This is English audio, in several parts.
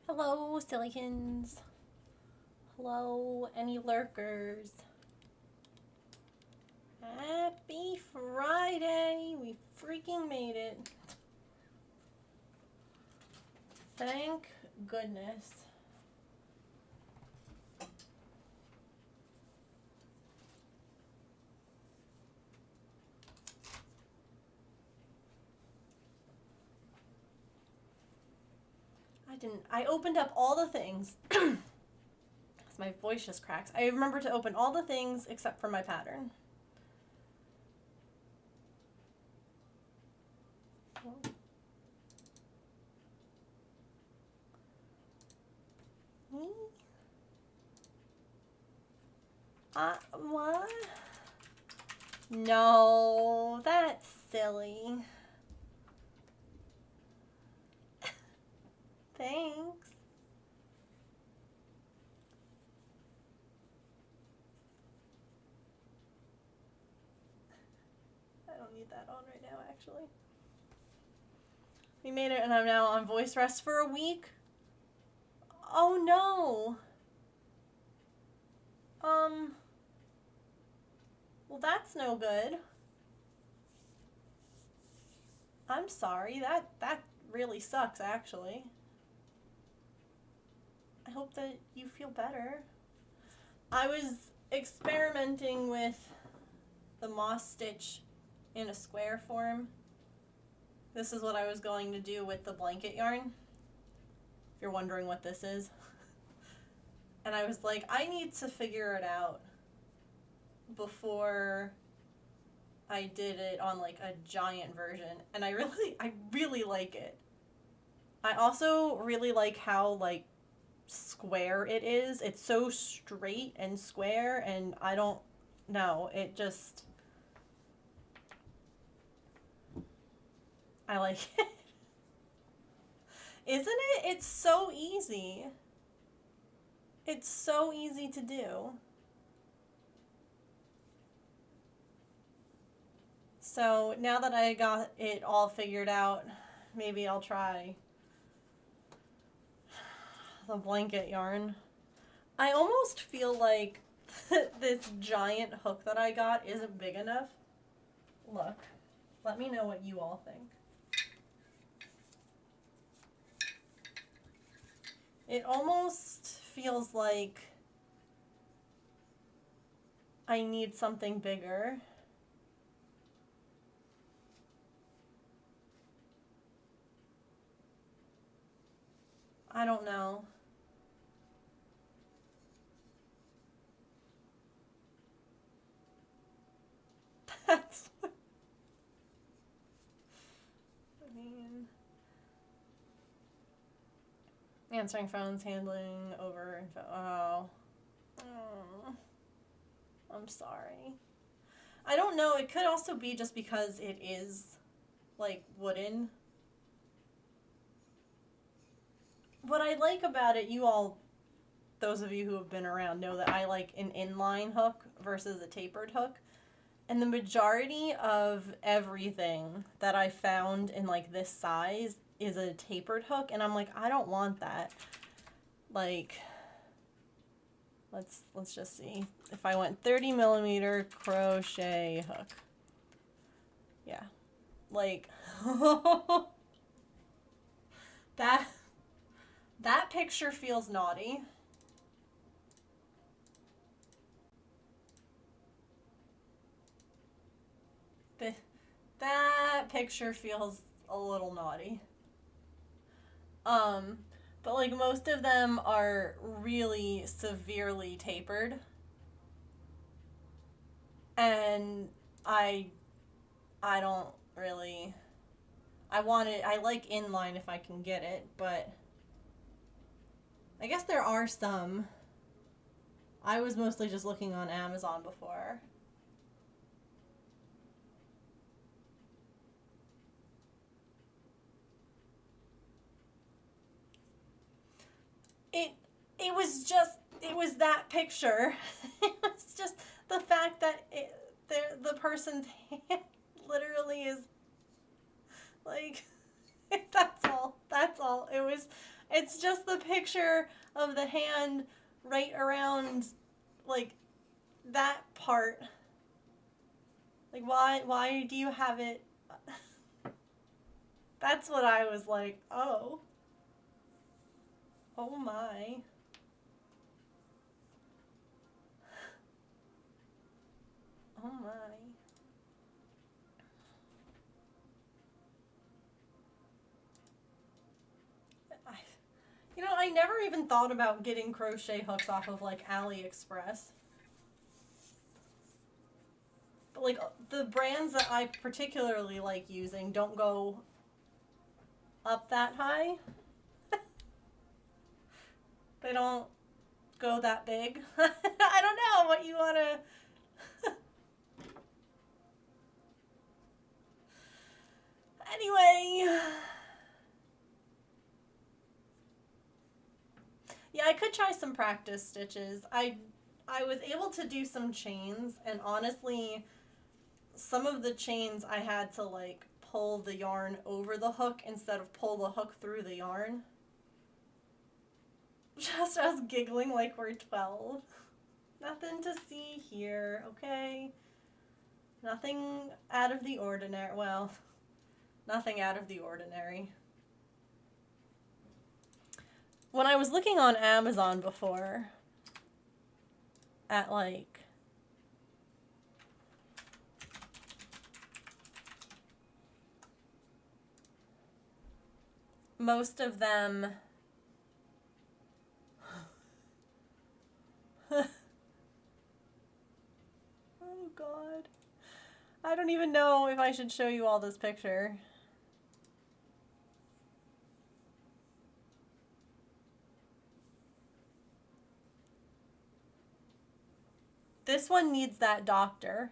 Hello, Sillykins. Hello, any lurkers. Happy Friday! We freaking made it. Thank goodness. I opened up all the things. My voice just cracks. I remember to open all the things except for my pattern. What? No, that's silly. Thanks. I don't need that on right now, actually. We made it, and I'm now on voice rest for a week. Oh no. Well, that's no good. I'm sorry. That really sucks, actually. I hope that you feel better. I was experimenting with the moss stitch in a square form. This is what I was going to do with the blanket yarn, if you're wondering what this is. And I was like, I need to figure it out before I did it on like a giant version. And I really like it. I also really like how like square it is. It's so straight and square, and I don't know, it just, I like it. Isn't it? It's so easy. It's so easy to do. So now that I got it all figured out, maybe I'll try the blanket yarn. I almost feel like this giant hook that I got isn't big enough. Look, let me know what you all think. It almost feels like I need something bigger. I don't know. That's, I mean, answering phones, handling over info. Oh. I'm sorry. I don't know. It could also be just because it is like wooden. What I like about it, you all, those of you who have been around, know that I like an inline hook versus a tapered hook. And the majority of everything that I found in like this size is a tapered hook, and I'm like, I don't want that. Like, let's just see. If I went 30mm crochet hook. Yeah. Like that picture feels naughty. That picture feels a little naughty. But like most of them are really severely tapered. And I don't really, I like inline if I can get it, but I guess there are some. I was mostly just looking on Amazon before. It was just, it was that picture. It was just the fact that the person's hand literally is like, that's all. It was, It's just the picture of the hand right around, like, that part. Like, why do you have it? That's what I was like, oh. Oh my. Oh my. I, I never even thought about getting crochet hooks off of, like, AliExpress. But, like, the brands that I particularly like using don't go up that high. They don't go that big. I don't know what you want to... Anyway... Yeah, I could try some practice stitches. I was able to do some chains, and honestly, some of the chains I had to, like, pull the yarn over the hook instead of pull the hook through the yarn. Just us giggling like we're 12. Nothing to see here, okay? Nothing out of the ordinary. Well, nothing out of the ordinary. When I was looking on Amazon before, at, like, most of them... Oh, God. I don't even know if I should show you all this picture. This one needs that doctor.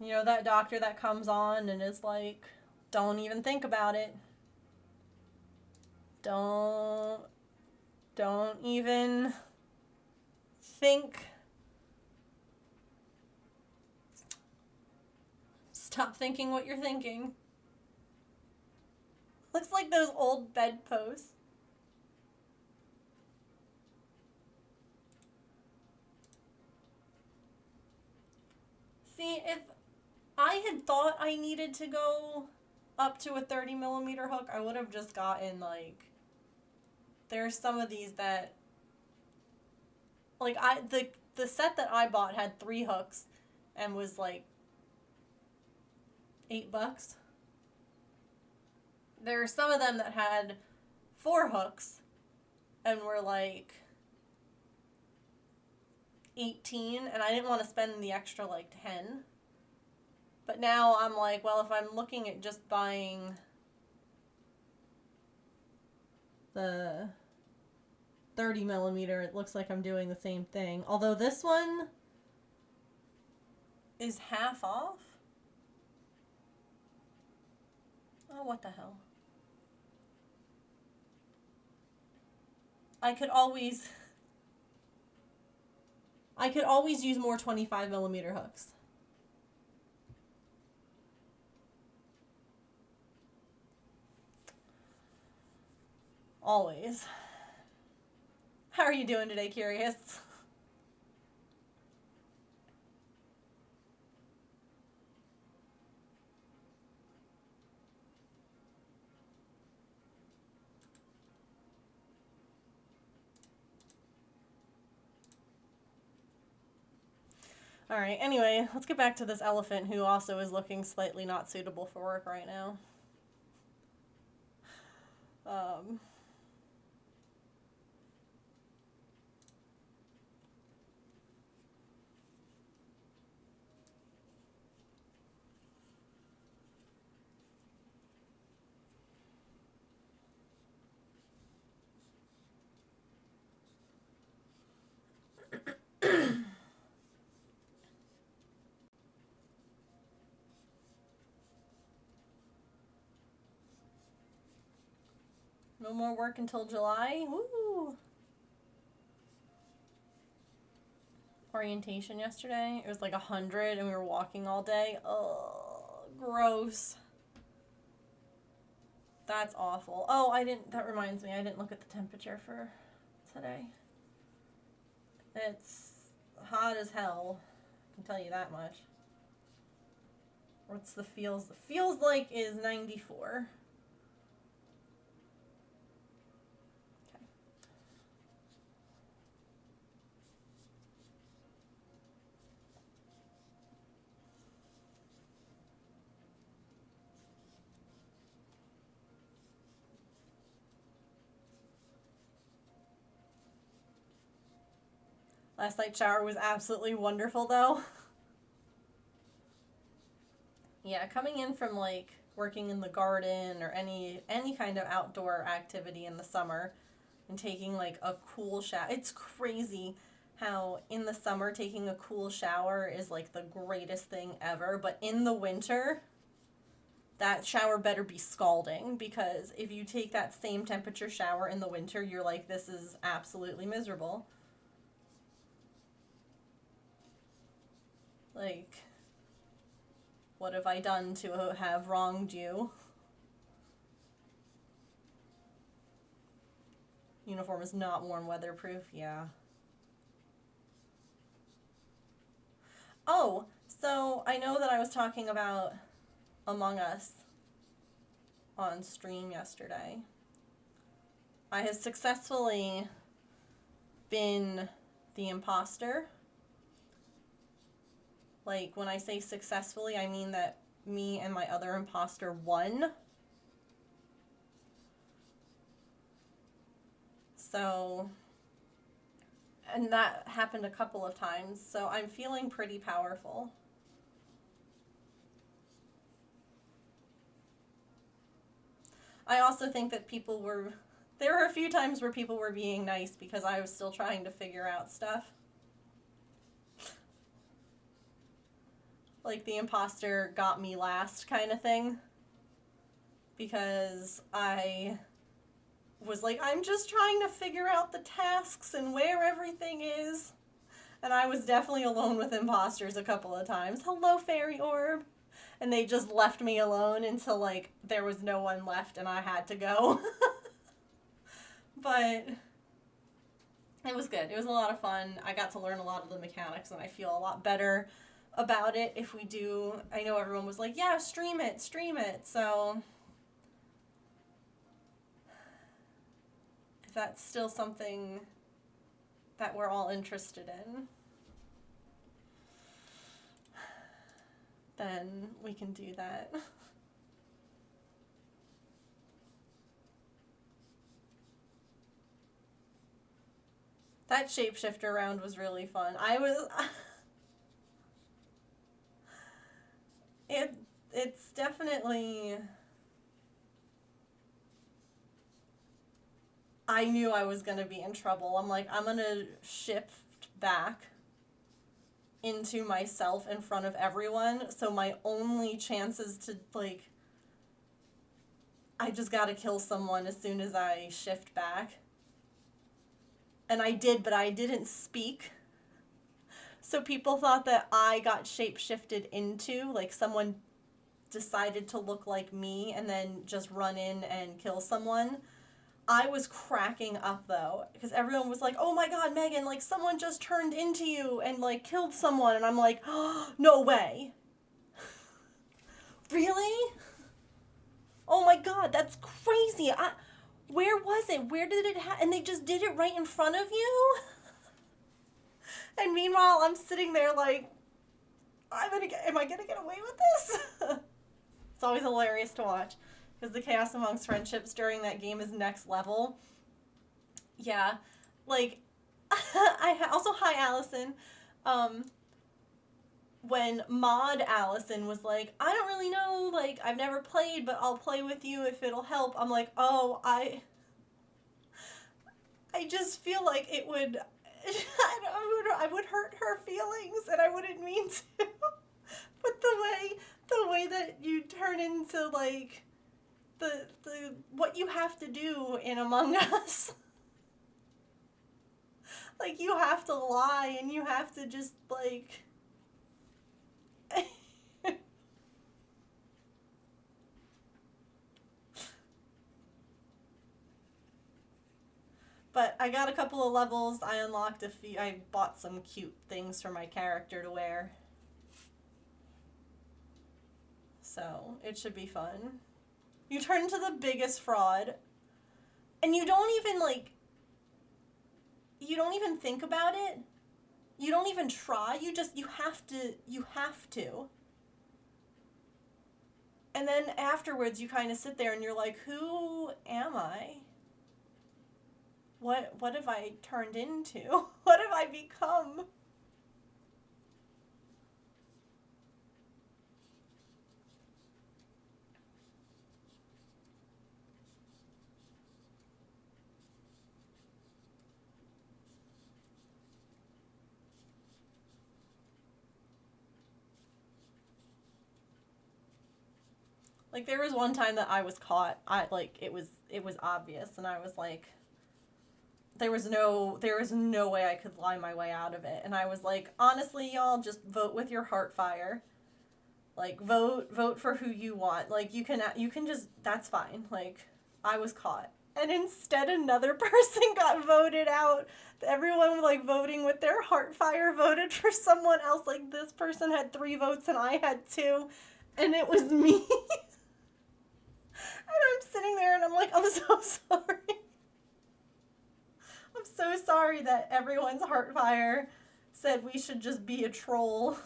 You know, that doctor that comes on and is like, don't even think about it. Don't even think. Stop thinking what you're thinking. Looks like those old bedposts. See, if I had thought I needed to go up to a 30mm hook, I would have just gotten, like, there's some of these that, like, the set that I bought had 3 hooks and was like $8. There are some of them that had 4 hooks and were like 18, and I didn't want to spend the extra, like, 10. But now I'm like, well, if I'm looking at just buying the 30mm, it looks like I'm doing the same thing. Although this one is half off. Oh, what the hell. I could always use more 25mm hooks. Always. How are you doing today, Curious? Alright, anyway, let's get back to this elephant who also is looking slightly not suitable for work right now. No more work until July. Woo! Orientation yesterday. It was like 100 and we were walking all day. Oh, gross. That's awful. Oh, that reminds me, I didn't look at the temperature for today. It's hot as hell, I can tell you that much. What's the feels? The feels like is 94. Okay. Last night's shower was absolutely wonderful, though. Yeah, coming in from like working in the garden or any kind of outdoor activity in the summer and taking like a cool shower. It's crazy how in the summer taking a cool shower is like the greatest thing ever, but in the winter that shower better be scalding, because if you take that same temperature shower in the winter, you're like, this is absolutely miserable. Like, what have I done to have wronged you? Uniform is not warm weatherproof, yeah. Oh, so I know that I was talking about Among Us on stream yesterday. I have successfully been the imposter. Like, when I say successfully, I mean that me and my other imposter won. So, and that happened a couple of times, so I'm feeling pretty powerful. I also think that there were a few times where people were being nice because I was still trying to figure out stuff. Like the imposter got me last kind of thing. Because I was like, I'm just trying to figure out the tasks and where everything is. And I was definitely alone with imposters a couple of times. Hello, Fairy Orb. And they just left me alone until, like, there was no one left and I had to go. But it was good. It was a lot of fun. I got to learn a lot of the mechanics, and I feel a lot better about it if we do. I know everyone was like, yeah, stream it. So if that's still something that we're all interested in, then we can do that. That shapeshifter round was really fun. It's definitely, I knew I was gonna be in trouble. I'm like, I'm gonna shift back into myself in front of everyone, so my only chances to, like, I just gotta kill someone as soon as I shift back. And I did, but I didn't speak. So people thought that I got shape-shifted into, like, someone decided to look like me and then just run in and kill someone. I was cracking up, though, because everyone was like, oh my god, Megan, like, someone just turned into you and, like, killed someone. And I'm like, oh, no way. Really? Oh my god, that's crazy. Where was it? Where did it happen? And they just did it right in front of you? And meanwhile, I'm sitting there like, am I gonna get away with this? It's always hilarious to watch, because the chaos amongst friendships during that game is next level. Yeah, like, hi Allison. When Mod Allison was like, I don't really know, like, I've never played, but I'll play with you if it'll help. I'm like, oh, I just feel like it would, I would hurt her feelings, and I wouldn't mean to. But the way that you turn into, like, the what you have to do in Among Us. Like, you have to lie, and you have to just, like, But I got a couple of levels. I unlocked a few. I bought some cute things for my character to wear. So it should be fun. You turn into the biggest fraud. And you don't even, like, you don't even think about it. You don't even try. You have to. And then afterwards you kind of sit there and you're like, who am I? What have I turned into? What have I become? Like there was one time that I was caught. It was obvious and I was like there was no way I could lie my way out of it. And I was like, honestly, y'all, just vote with your heart fire. Like vote for who you want. Like you can just that's fine. Like I was caught. And instead another person got voted out. Everyone like voting with their heart fire voted for someone else. Like this person had 3 votes and I had 2 and it was me. And I'm sitting there and I'm like, I'm so sorry. I'm so sorry that everyone's heart fire said we should just be a troll.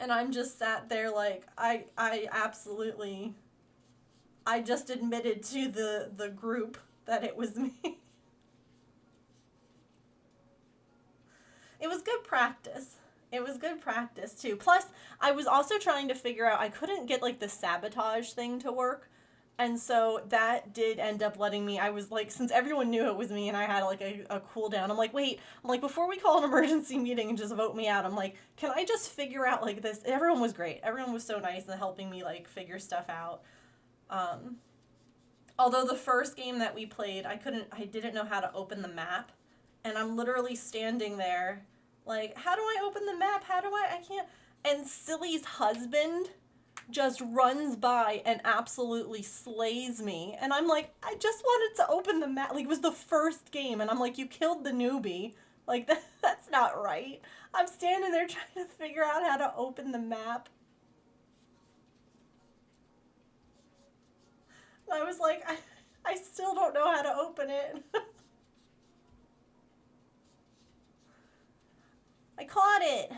And I'm just sat there like, I absolutely, I just admitted to the group that it was me. It was good practice. It was good practice too. Plus, I was also trying to figure out, I couldn't get like the sabotage thing to work. And so that did end up letting me, I was like, since everyone knew it was me and I had like a cooldown, I'm like, wait, I'm like, before we call an emergency meeting and just vote me out, I'm like, can I just figure out like this? Everyone was great. Everyone was so nice and helping me like figure stuff out. Although the first game that we played, I didn't know how to open the map. And I'm literally standing there like, how do I open the map? I can't. And Silly's husband just runs by and absolutely slays me. And I'm like, I just wanted to open the map. Like, it was the first game. And I'm like, you killed the newbie. Like, that's not right. I'm standing there trying to figure out how to open the map. And I was like, I still don't know how to open it. I caught it.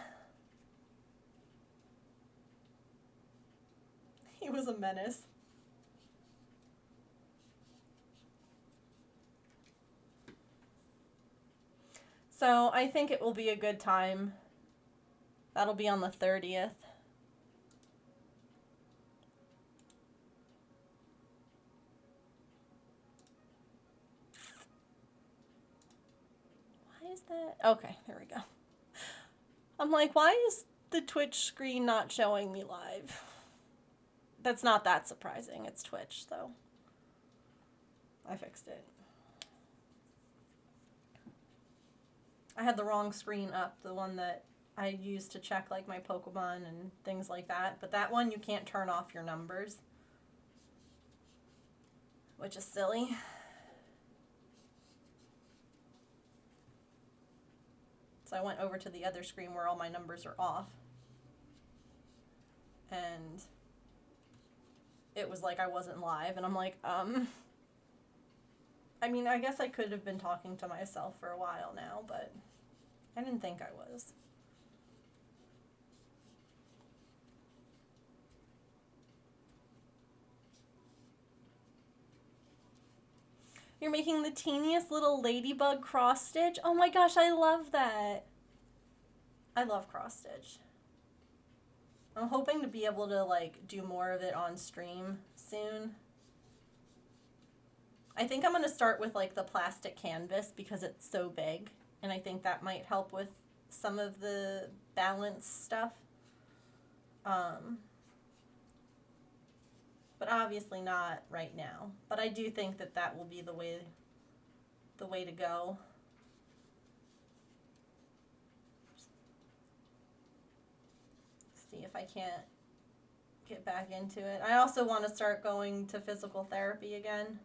He was a menace. So I think it will be a good time. That'll be on the 30th. Why is that? Okay, there we go. I'm like, why is the Twitch screen not showing me live? That's not that surprising. It's Twitch, though. I fixed it. I had the wrong screen up, the one that I used to check like my Pokemon and things like that. But that one you can't turn off your numbers, which is silly. So I went over to the other screen where all my numbers are off. And it was like I wasn't live. And I'm like, I mean, I guess I could have been talking to myself for a while now, but I didn't think I was. You're making the teeniest little ladybug cross stitch? Oh my gosh, I love that. I love cross stitch. I'm hoping to be able to like do more of it on stream soon. I think I'm going to start with like the plastic canvas because it's so big, and I think that might help with some of the balance stuff. But obviously not right now. But I do think that that will be the way to go. See if I can't get back into it. I also want to start going to physical therapy again.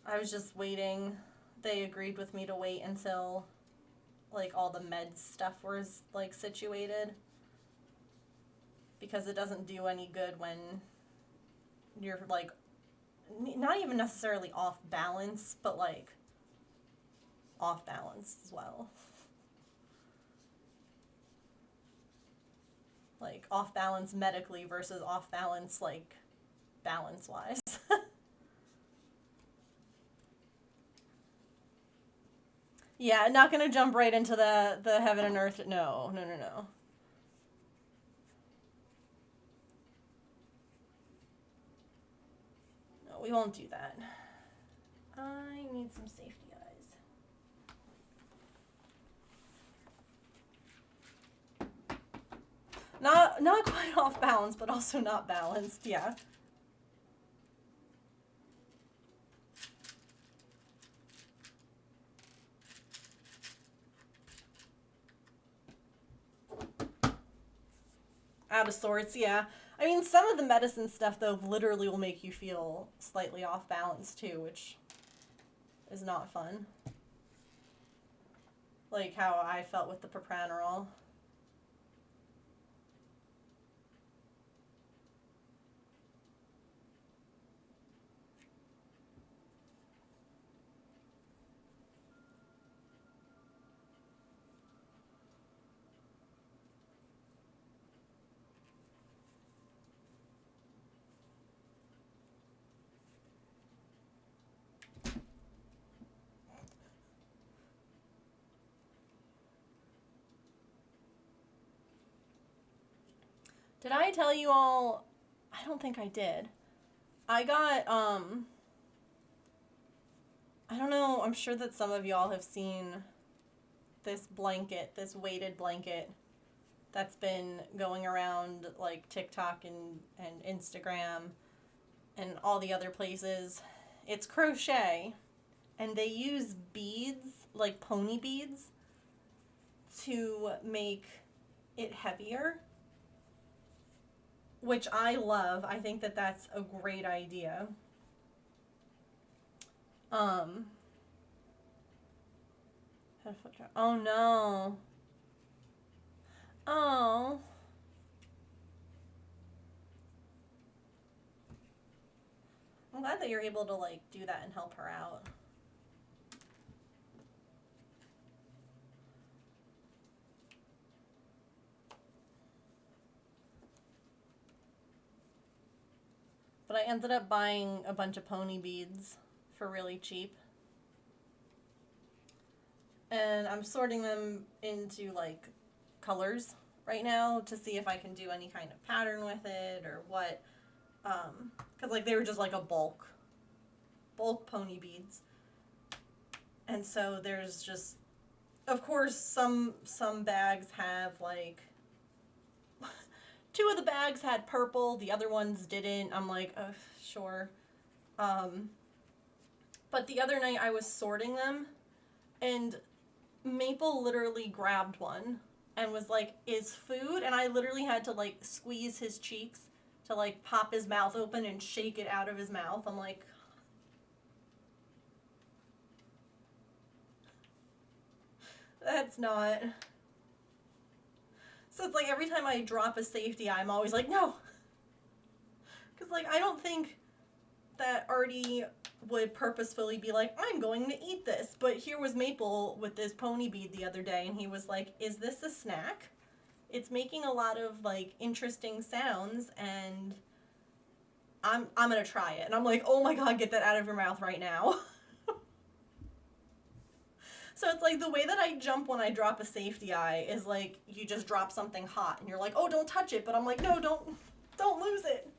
I was just waiting. They agreed with me to wait until like all the med stuff was like situated, because it doesn't do any good when you're like not even necessarily off balance, but like off balance as well. Like off balance medically versus off balance like balance wise. Yeah, not gonna jump right into the heaven and earth. No, no, no, no. No, we won't do that. I need some safety eyes. Not quite off balance, but also not balanced. Yeah. Out of sorts, yeah. I mean, some of the medicine stuff, though, literally will make you feel slightly off balance, too, which is not fun. Like how I felt with the propranolol. Did I tell you all? I don't think I did. I got, I don't know, I'm sure that some of y'all have seen this blanket, this weighted blanket that's been going around like TikTok and Instagram and all the other places. It's crochet, and they use beads, like pony beads, to make it heavier, which I love. I think that that's a great idea. Um, oh no. Oh. I'm glad that you're able to like do that and help her out. But I ended up buying a bunch of pony beads for really cheap. And I'm sorting them into like colors right now to see if I can do any kind of pattern with it or what. Because like they were just like a bulk pony beads. And so there's just, of course, some bags have like, two of the bags had purple, the other ones didn't. I'm like, sure. But the other night I was sorting them, and Maple literally grabbed one and was like, is food? And I literally had to like squeeze his cheeks to like pop his mouth open and shake it out of his mouth. I'm like, that's not. So it's like every time I drop a safety, I'm always like, no. Because like I don't think that Artie would purposefully be like, I'm going to eat this. But here was Maple with this pony bead the other day, and he was like, is this a snack? It's making a lot of like interesting sounds, and I'm gonna try it. And I'm like, oh my god, get that out of your mouth right now. So it's like the way that I jump when I drop a safety eye is like you just drop something hot and you're like, oh, don't touch it. But I'm like, no, don't lose it.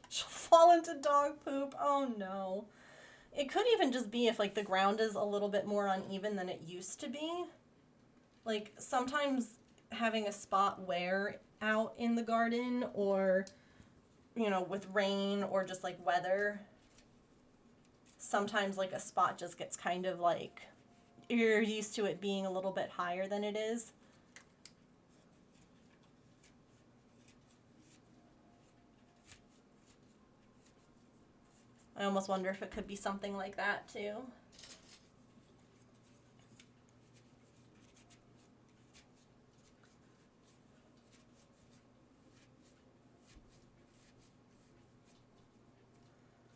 She'll fall into dog poop. Oh no. It could even just be if like the ground is a little bit more uneven than it used to be. Like sometimes having a spot wear out in the garden, or you know, with rain or just like weather, sometimes like a spot just gets kind of like you're used to it being a little bit higher than it is. I almost wonder if it could be something like that too.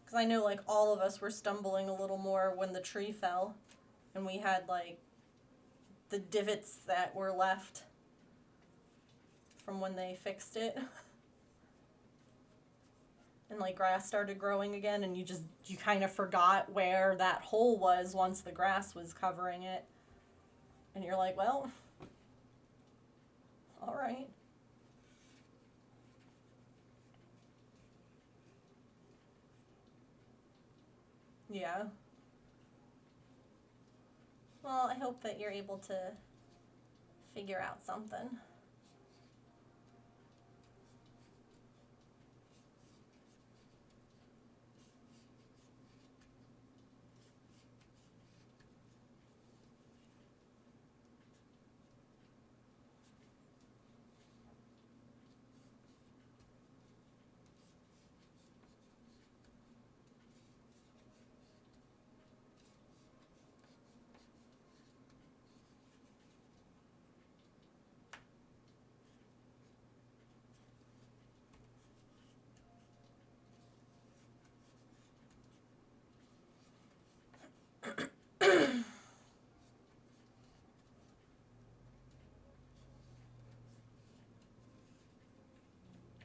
Because I know like all of us were stumbling a little more when the tree fell and we had like the divots that were left from when they fixed it. And like grass started growing again and you kind of forgot where that hole was once the grass was covering it. And you're like, well, all right. Yeah. Well, I hope that you're able to figure out something.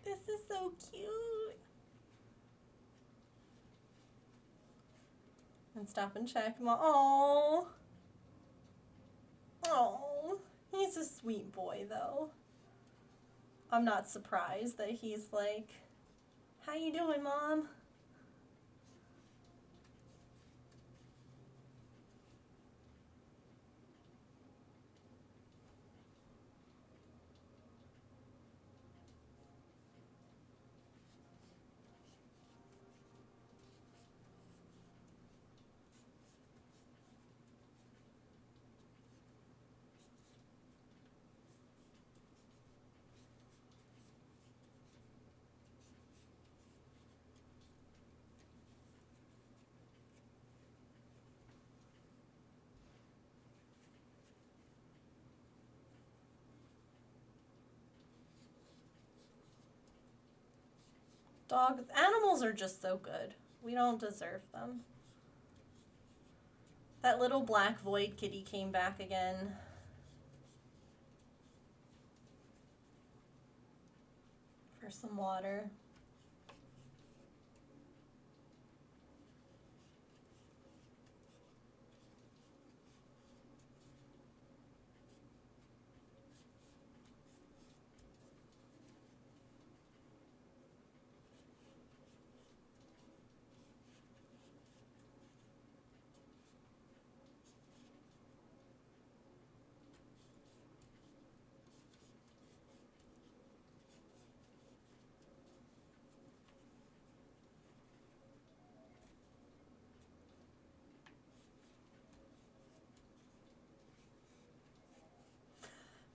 This is so cute. And stop and check. Oh. Oh. He's a sweet boy though. I'm not surprised that he's like, how you doing, Mom? Animals are just so good. We don't deserve them. That little black void kitty came back again. For some water.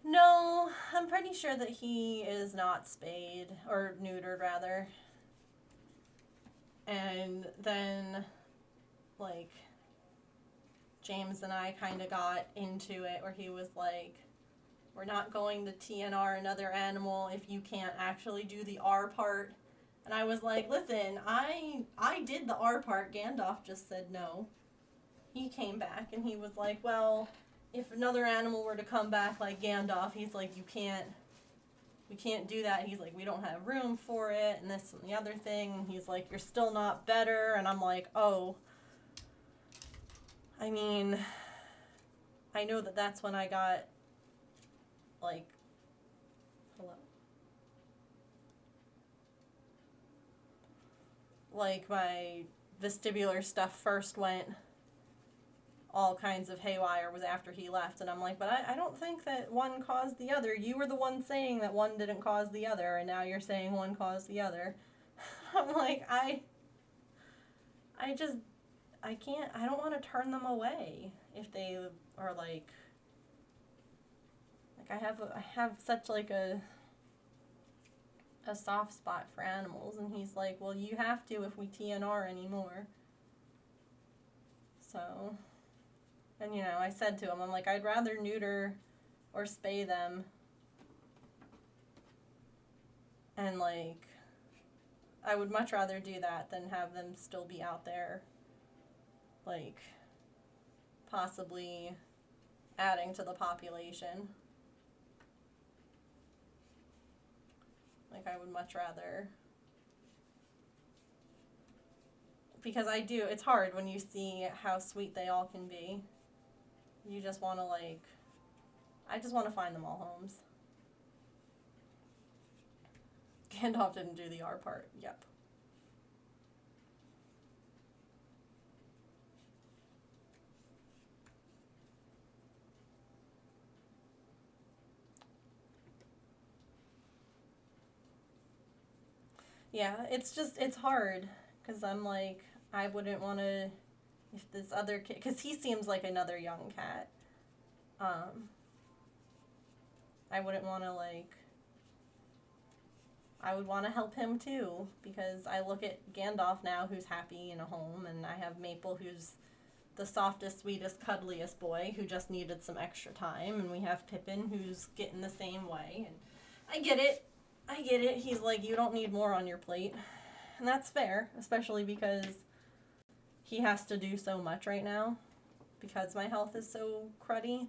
No, I'm pretty sure that he is not spayed, or neutered rather. And then, like, James and I kind of got into it where he was like, we're not going to TNR another animal if you can't actually do the R part. And I was like, listen, I did the R part. Gandalf just said no. He came back and he was like, well, if another animal were to come back like Gandalf, he's like, we can't do that. And he's like, we don't have room for it, and this and the other thing. And he's like, you're still not better. And I'm like, oh, I mean, I know that that's when I got, like, hello? Like, my vestibular stuff first went all kinds of haywire was after he left. And I'm like, but I don't think that one caused the other. You were the one saying that one didn't cause the other, and now you're saying one caused the other. I'm like, I don't want to turn them away if they are like I have such like a soft spot for animals, and he's like, well, you have to if we TNR anymore. So, and you know, I said to him, I'm like, I'd rather neuter or spay them, and like, I would much rather do that than have them still be out there, like, possibly adding to the population. Like, I would much rather, because it's hard when you see how sweet they all can be. You just want to, like, I just want to find them all homes. Gandalf didn't do the R part. Yep. Yeah, it's hard, because I'm like, I wouldn't want to, if this other kid, because he seems like another young cat. I wouldn't want to, like, I would want to help him too, because I look at Gandalf now, who's happy in a home, and I have Maple, who's the softest, sweetest, cuddliest boy who just needed some extra time, and we have Pippin, who's getting the same way. And I get it. He's like, you don't need more on your plate. And that's fair, especially because he has to do so much right now. Because my health is so cruddy,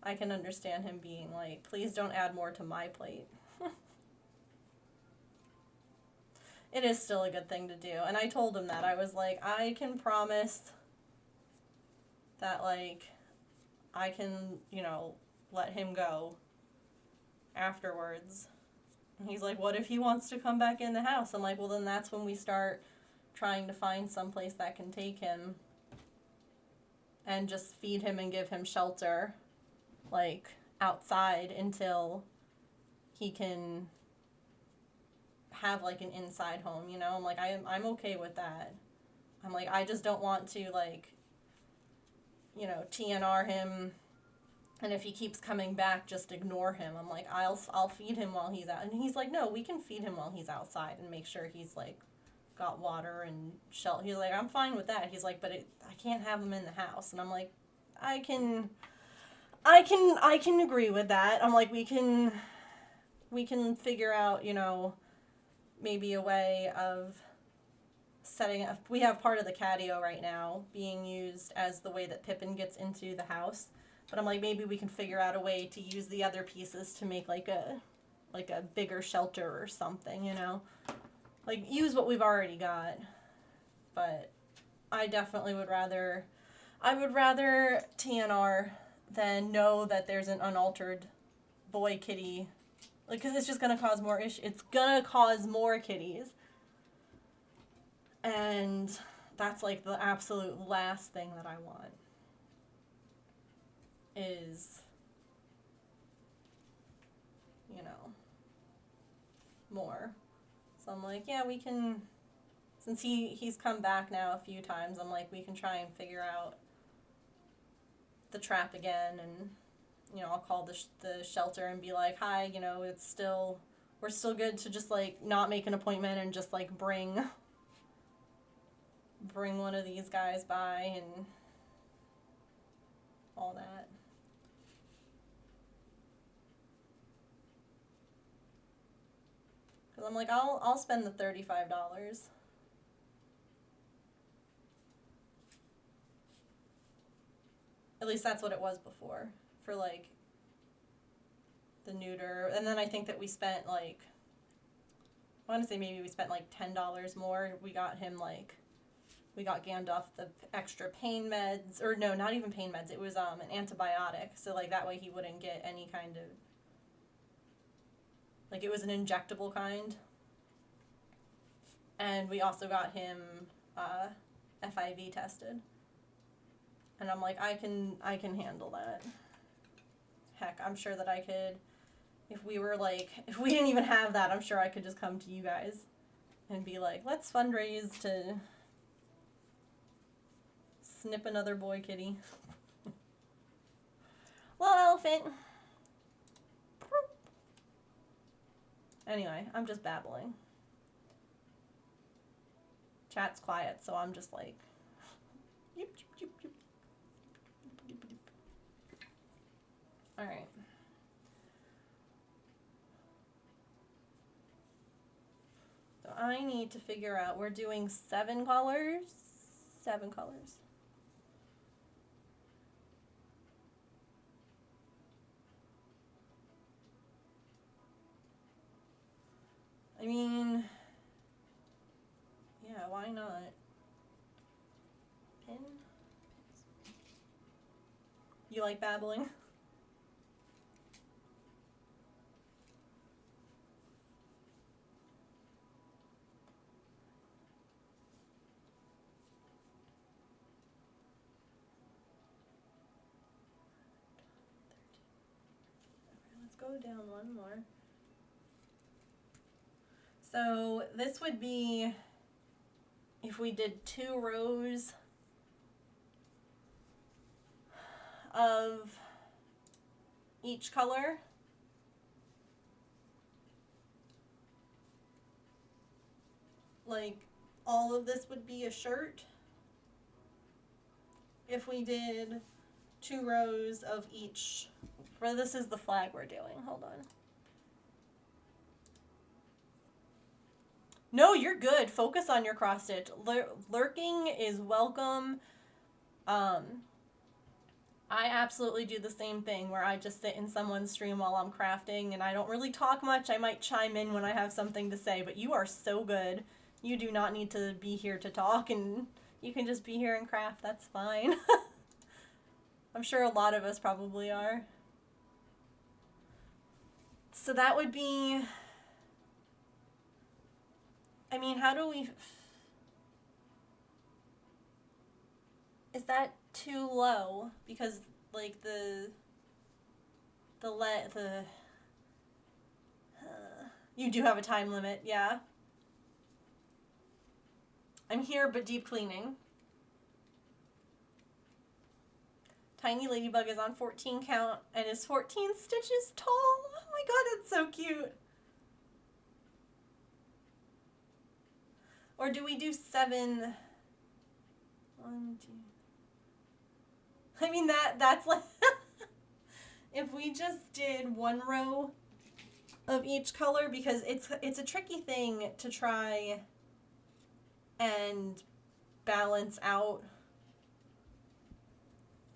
I can understand him being like, please don't add more to my plate. It is still a good thing to do. And I told him that. I was like, I can promise that, like, I can, you know, let him go afterwards. And he's like, what if he wants to come back in the house? I'm like, well, then that's when we start trying to find someplace that can take him and just feed him and give him shelter, like, outside until he can have, like, an inside home, you know? I'm like, I'm okay with that. I'm like, I just don't want to, like, you know, TNR him, and if he keeps coming back, just ignore him. I'm like, I'll feed him while he's out. And he's like, no, we can feed him while he's outside and make sure he's, like, got water and shelter. He's like, I'm fine with that. He's like, but I can't have him in the house. And I'm like, I can agree with that. I'm like, we can figure out, you know, maybe a way of setting up. We have part of the catio right now being used as the way that Pippin gets into the house. But I'm like, maybe we can figure out a way to use the other pieces to make like a bigger shelter or something, you know? Like, use what we've already got. But I definitely would rather TNR than know that there's an unaltered boy kitty. Like, because it's just going to cause more issues. It's going to cause more kitties. And that's, like, the absolute last thing that I want. Is, you know, more. So I'm like, yeah, we can, since he's come back now a few times, I'm like, we can try and figure out the trap again, and, you know, I'll call the shelter and be like, hi, you know, we're still good to just, like, not make an appointment and just, like, bring one of these guys by and all that. Because I'm like, I'll spend the $35. At least that's what it was before, for, like, the neuter. And then I think that we spent, like, I want to say maybe we spent, like, $10 more. We got Gandalf the extra pain meds, or no, not even pain meds. It was an antibiotic, so, like, that way he wouldn't get any kind of, like, it was an injectable kind. And we also got him FIV tested. And I'm like, I can handle that. Heck, I'm sure that I could, if we didn't even have that, I'm sure I could just come to you guys and be like, let's fundraise to Snip another boy kitty. Little elephant. Anyway, I'm just babbling. Chat's quiet, so I'm just like... Alright. So I need to figure out, we're doing 7 colors? 7 colors. I mean, yeah, why not? Pin? You like babbling? Let's go down one more. So this would be if we did 2 rows of each color. Like all of this would be a shirt. If we did 2 rows of each, or this is the flag we're doing, hold on. No, you're good. Focus on your cross stitch. Lurking is welcome. I absolutely do the same thing where I just sit in someone's stream while I'm crafting and I don't really talk much. I might chime in when I have something to say, but you are so good. You do not need to be here to talk, and you can just be here and craft. That's fine. I'm sure a lot of us probably are. So that would be... I mean, how do we... Is that too low? Because, like, you do have a time limit, yeah. I'm here, but deep cleaning. Tiny Ladybug is on 14 count and is 14 stitches tall. Oh my god, that's so cute. Or do we do 7? 1, 2. I mean, that's like... If we just did 1 row of each color, because it's a tricky thing to try and balance out,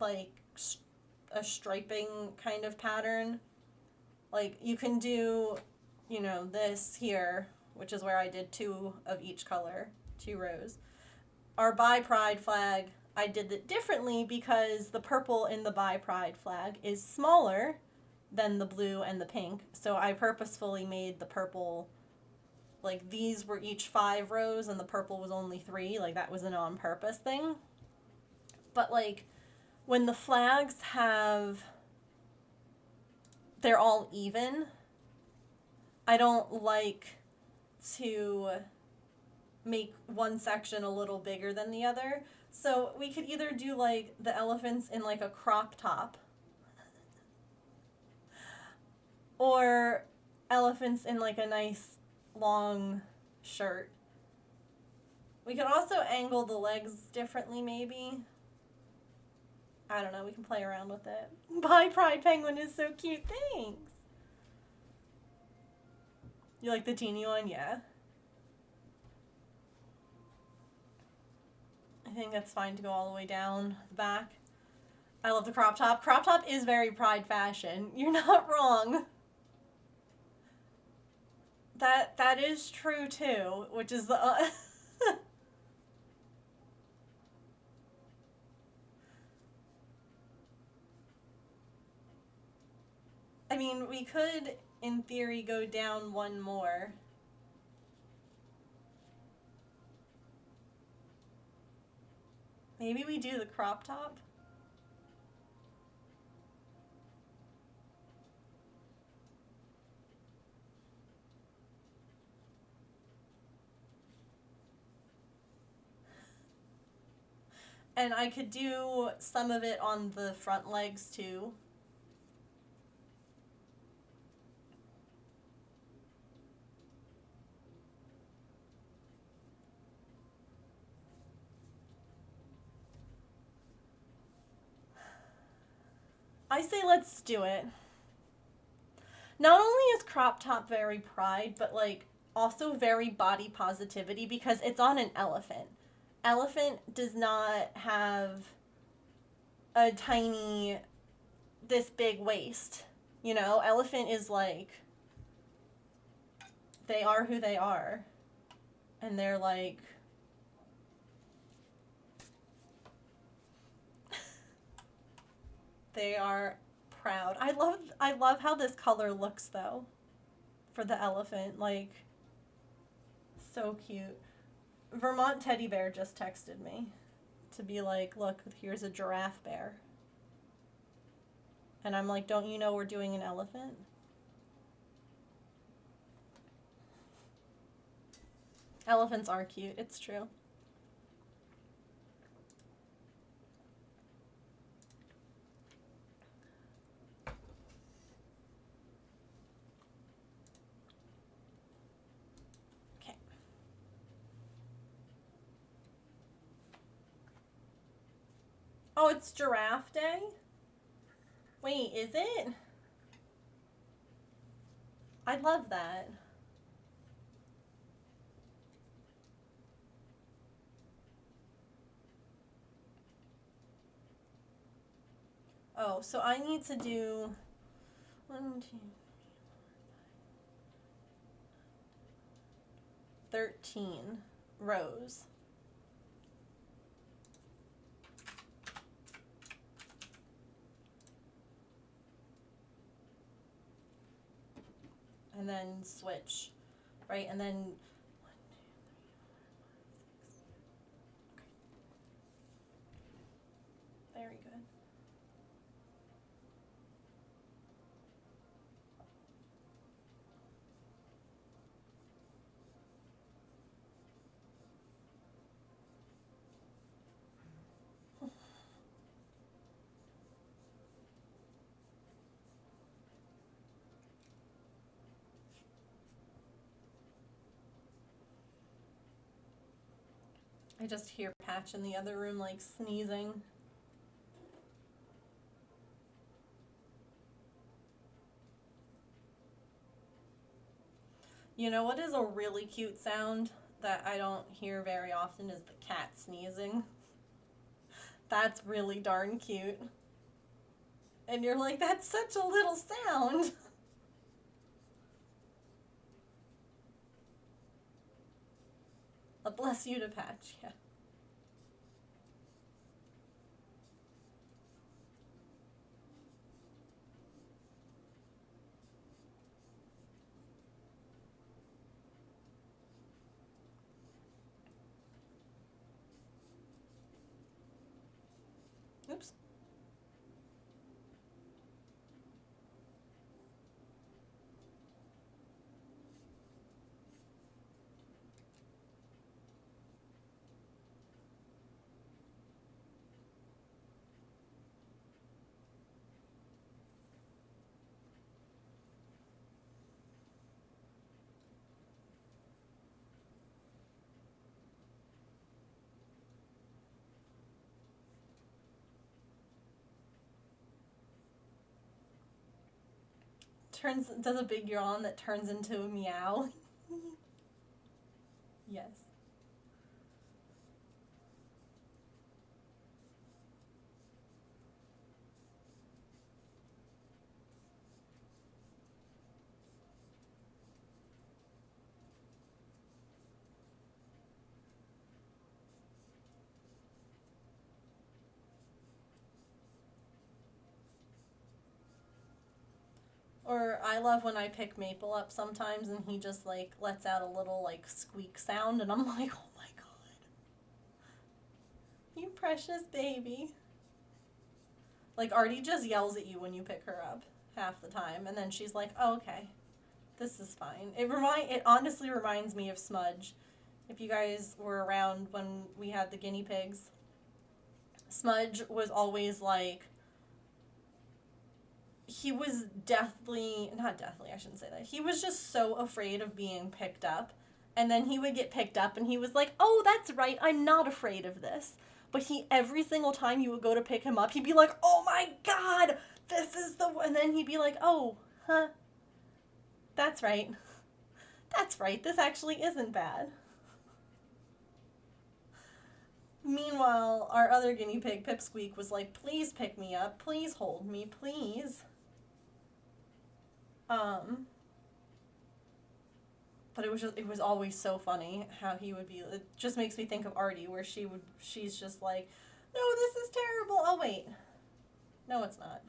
like, a striping kind of pattern. Like, you can do, you know, this here, which is where I did 2 of each color, 2 rows. Our Buy Pride flag, I did it differently because the purple in the Buy Pride flag is smaller than the blue and the pink. So I purposefully made the purple, like, these were each 5 rows and the purple was only 3. Like, that was an on-purpose thing. But, like, when the flags they're all even, I don't like to make one section a little bigger than the other. So we could either do, like, the elephants in, like, a crop top, or elephants in, like, a nice long shirt. We could also angle the legs differently, maybe. I don't know, we can play around with it. Bye, Pride Penguin is so cute, thanks! You like the teeny one? Yeah. I think that's fine to go all the way down the back. I love the crop top. Crop top is very Pride fashion. You're not wrong. That is true too, which is the... I mean, we could, in theory, go down 1 more. Maybe we do the crop top? And I could do some of it on the front legs too. I say let's do it. Not only is crop top very pride, but like also very body positivity because it's on an elephant. Elephant does not have a tiny, this big waist. You know, elephant is like, they are who they are. And they're like, they are proud. I love how this color looks though for the elephant. Like, so cute. Vermont Teddy Bear just texted me to be like, look, here's a giraffe bear. And I'm like, don't you know we're doing an elephant? Elephants are cute, it's true. Okay. Oh, it's Giraffe Day? Wait, is it? I love that. Oh, so I need to do 1, 2, 13 rows. And then switch, right? And then 1, 2, 3, 4, 5, 6. Okay. Very good. I just hear Patch in the other room like sneezing. You know what is a really cute sound that I don't hear very often is the cat sneezing. That's really darn cute. And you're like, that's such a little sound. A bless you to Patch, yeah. Oops. Does a big yawn that turns into a meow. Yes. Or I love when I pick Maple up sometimes and he just like lets out a little like squeak sound and I'm like, oh my god. You precious baby. Like Artie just yells at you when you pick her up half the time and then she's like, oh, okay. This is fine. It honestly reminds me of Smudge. If you guys were around when we had the guinea pigs. Smudge was always like, he was not deathly, I shouldn't say that. He was just so afraid of being picked up. And then he would get picked up and he was like, oh, that's right, I'm not afraid of this. But every single time you would go to pick him up, he'd be like, oh my God, this is the one. And then he'd be like, oh, huh, that's right. That's right, this actually isn't bad. Meanwhile, our other guinea pig, Pipsqueak, was like, please pick me up, please hold me, please. But it was always so funny how he would be. It just makes me think of Artie, where she's just like, no, this is terrible. Oh wait, no, it's not.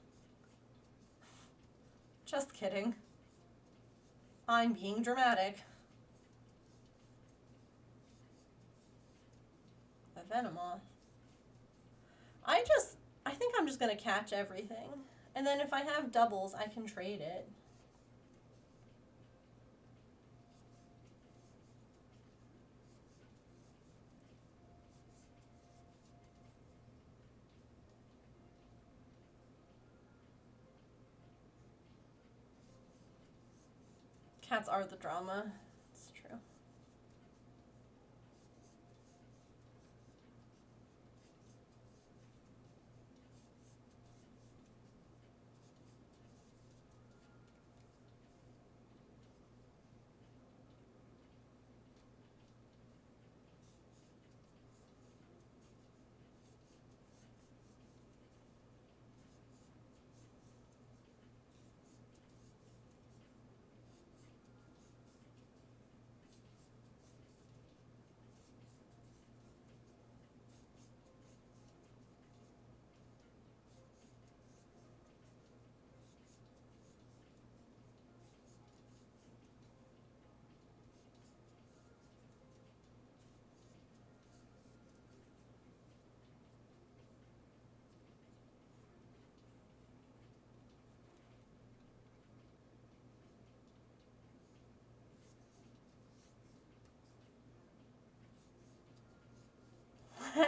Just kidding. I'm being dramatic. A Venomoth. I think I'm just gonna catch everything, and then if I have doubles, I can trade it. Cats are the drama. It's true.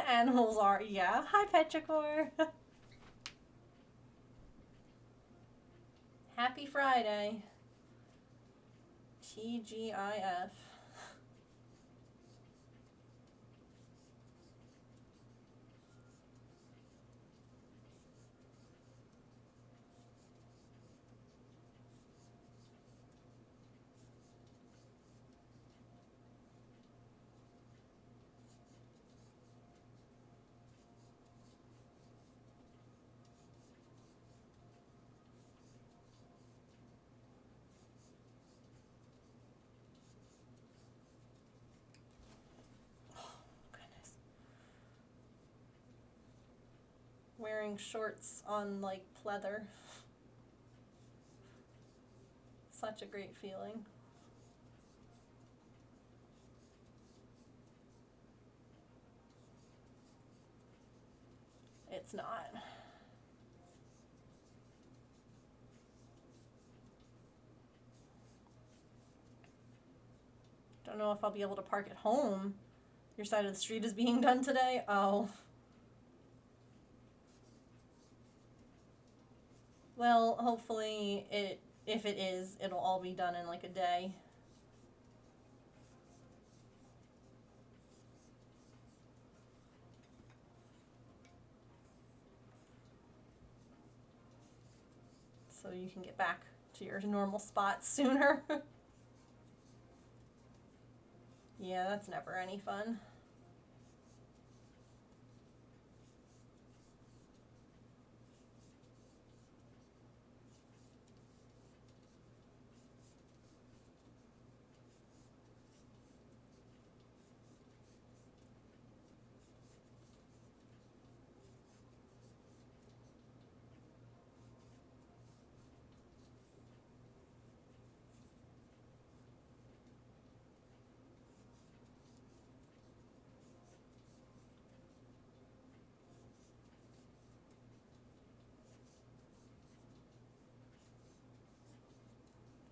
Animals are, yeah. Hi, Petrichor. Happy Friday. TGIF. Wearing shorts on like pleather. Such a great feeling. It's not. Don't know if I'll be able to park at home. Your side of the street is being done today? Oh. Well, hopefully if it is, it'll all be done in like a day. So you can get back to your normal spot sooner. Yeah, that's never any fun.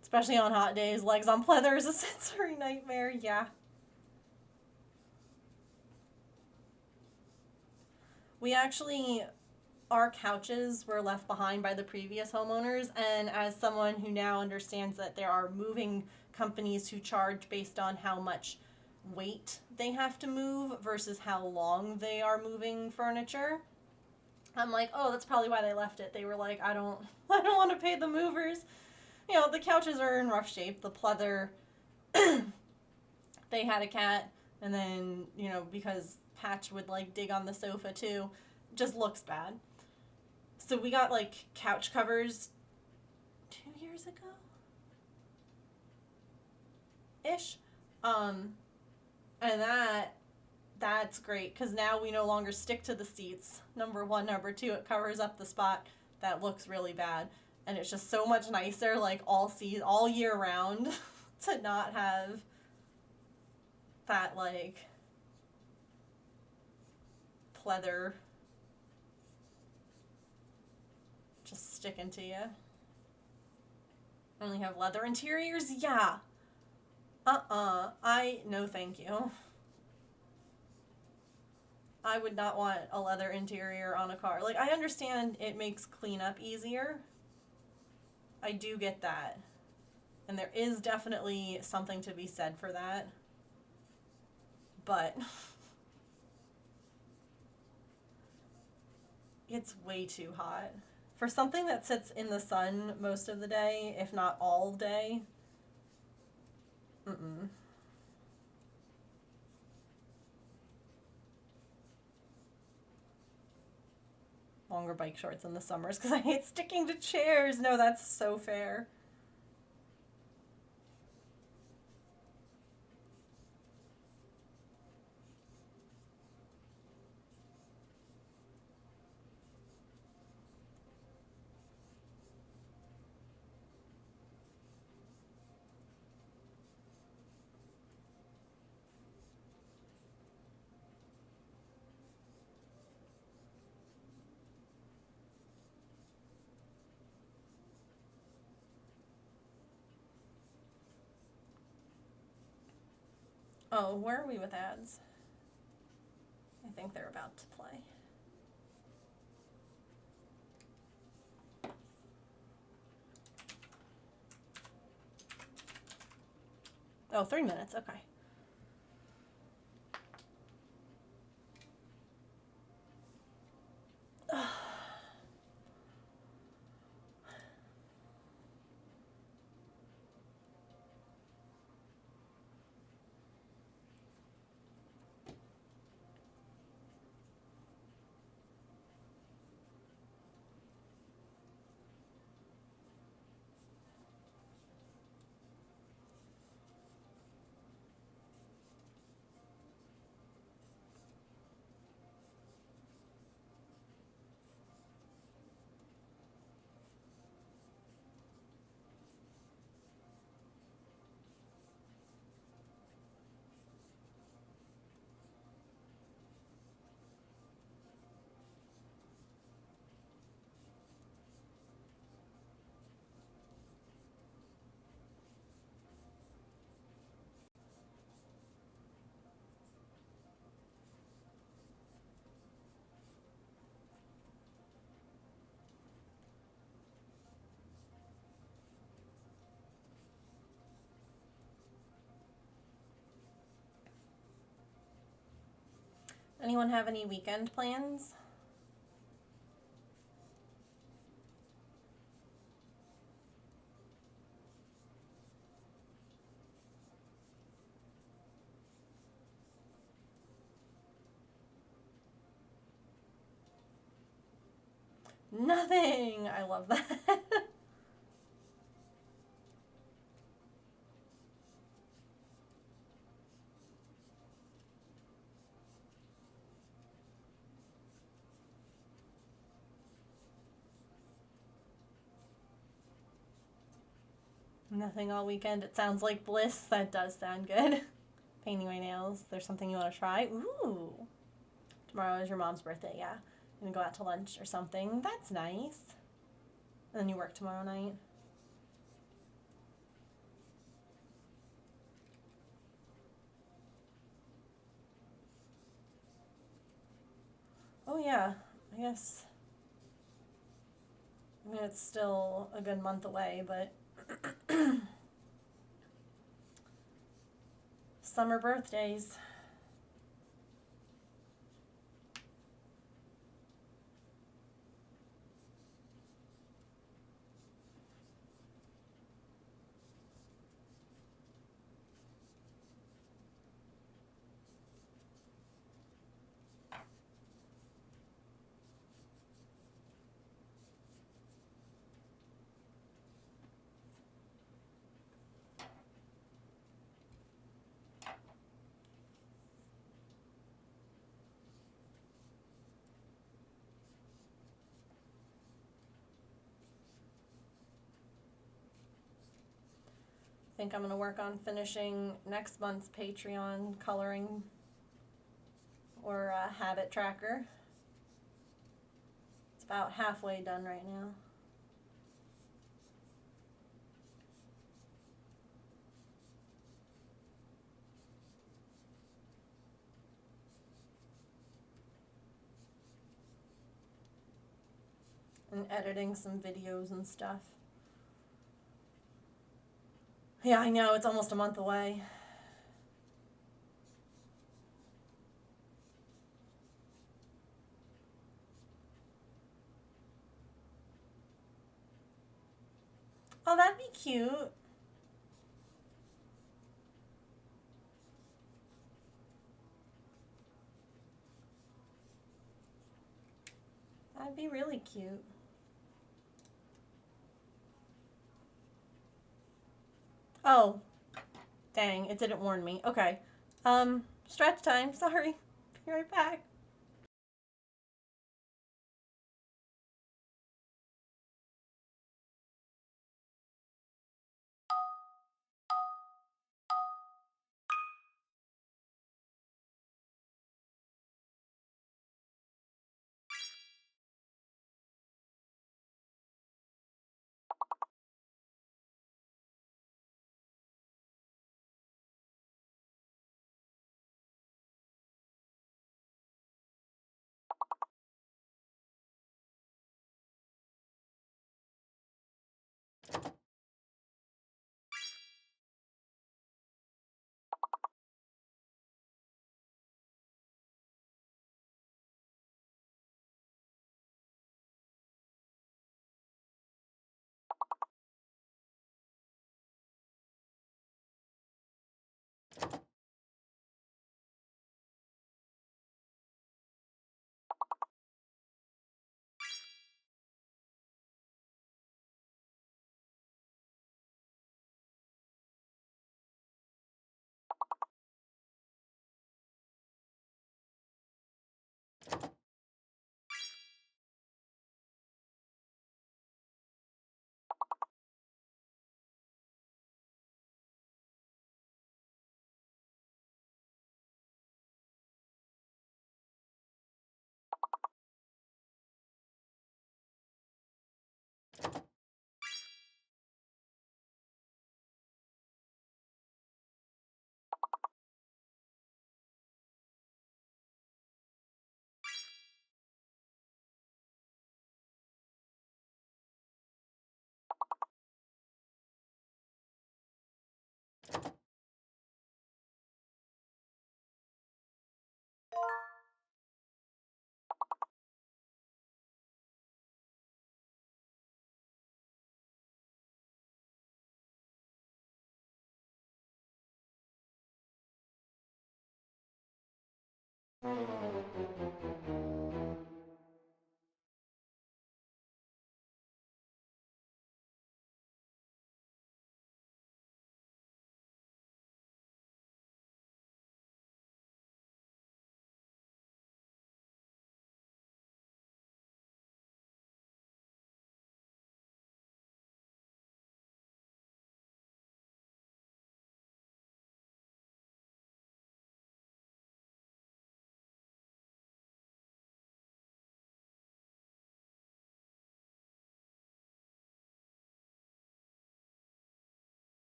Especially on hot days, legs on pleather is a sensory nightmare, yeah. We actually, our couches were left behind by the previous homeowners, and as someone who now understands that there are moving companies who charge based on how much weight they have to move versus how long they are moving furniture, I'm like, oh, that's probably why they left it. They were like, I don't I don't want to pay the movers. You know, the couches are in rough shape. The pleather, they had a cat, and then, you know, because Patch would like dig on the sofa too, just looks bad. So we got like couch covers 2 years ago ish. And that's great because now we no longer stick to the seats. Number one, number two, it covers up the spot that looks really bad, and it's just so much nicer, like all year round, to not have that like pleather just sticking to you. Only have leather interiors, yeah. No thank you. I would not want a leather interior on a car. Like, I understand it makes cleanup easier. I do get that. And there is definitely something to be said for that. But it's way too hot. For something that sits in the sun most of the day, if not all day, mm-mm. Longer bike shorts in the summers because I hate sticking to chairs. No, that's so fair. Oh, where are we with ads? I think they're about to play. Oh, 3 minutes, okay. Anyone have any weekend plans? Nothing. I love that. Nothing all weekend. It sounds like bliss. That does sound good. Painting my nails. There's something you want to try? Ooh. Tomorrow is your mom's birthday, yeah. Gonna go out to lunch or something. That's nice. And then you work tomorrow night. Oh yeah, I guess. I mean, it's still a good month away, but summer birthdays. I think I'm going to work on finishing next month's Patreon coloring or habit tracker. It's about halfway done right now. And editing some videos and stuff. Yeah, I know, it's almost a month away. Oh, that'd be cute. That'd be really cute. Oh, dang, it didn't warn me. Okay. Stretch time. Sorry. Be right back.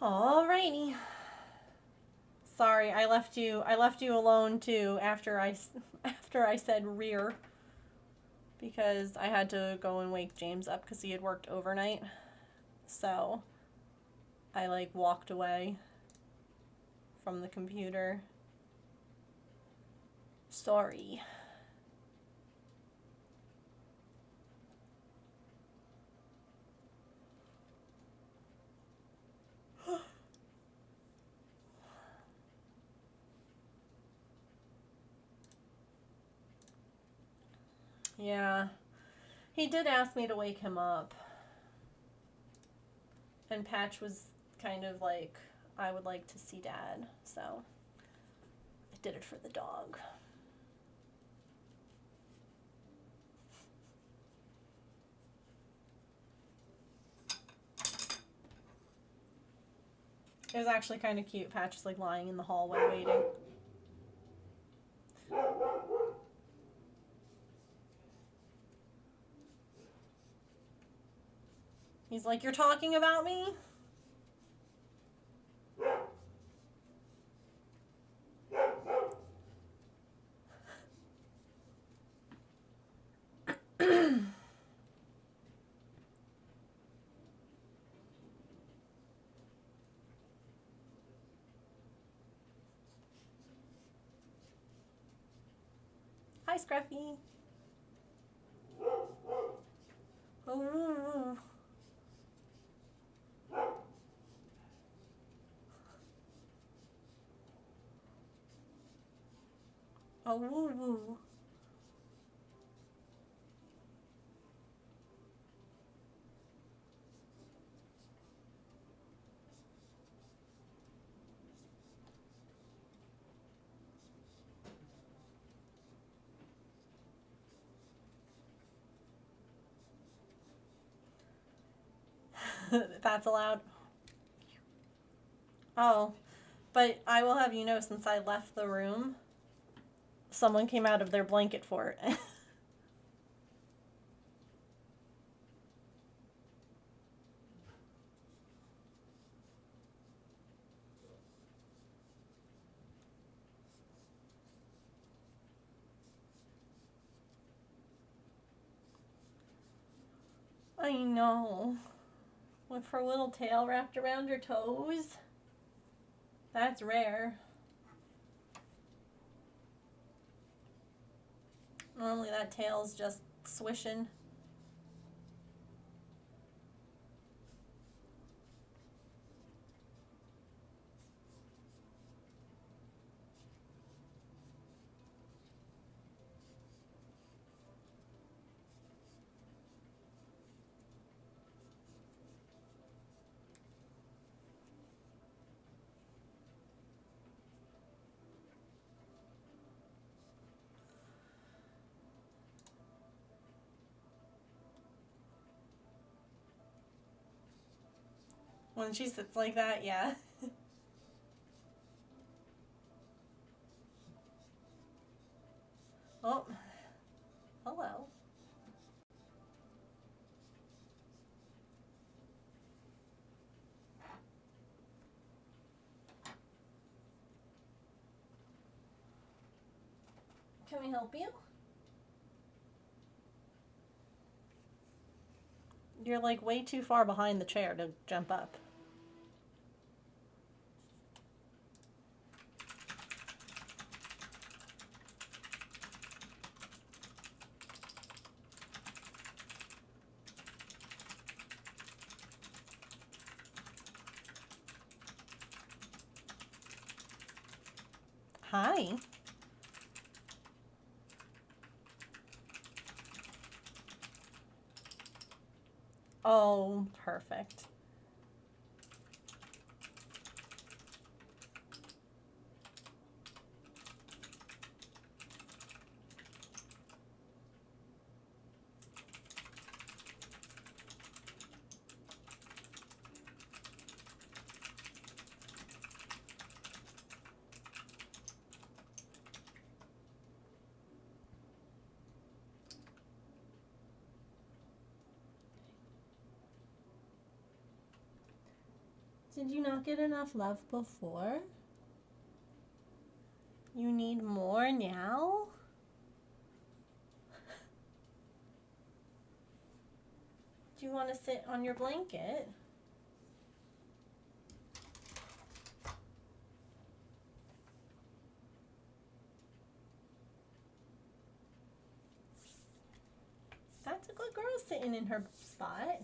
Alrighty. Sorry, I left you alone too after I said rear, because I had to go and wake James up because he had worked overnight. So I like walked away from the computer. Sorry. Yeah. He did ask me to wake him up. And Patch was kind of like, I would like to see Dad. So I did it for the dog. It was actually kind of cute. Patch is like lying in the hallway waiting. He's like, "You're talking about me?" Hi, Scruffy. Oh. Oh, woo woo. That's allowed. Oh, but I will have you know, since I left the room, someone came out of their blanket fort. I know. With her little tail wrapped around her toes. That's rare. Normally that tail's just swishing. When she sits like that, yeah. Oh, hello. Can we help you? You're like way too far behind the chair to jump up. Hi. Oh, perfect. Did you not get enough love before? You need more now? Do you want to sit on your blanket? That's a good girl sitting in her spot.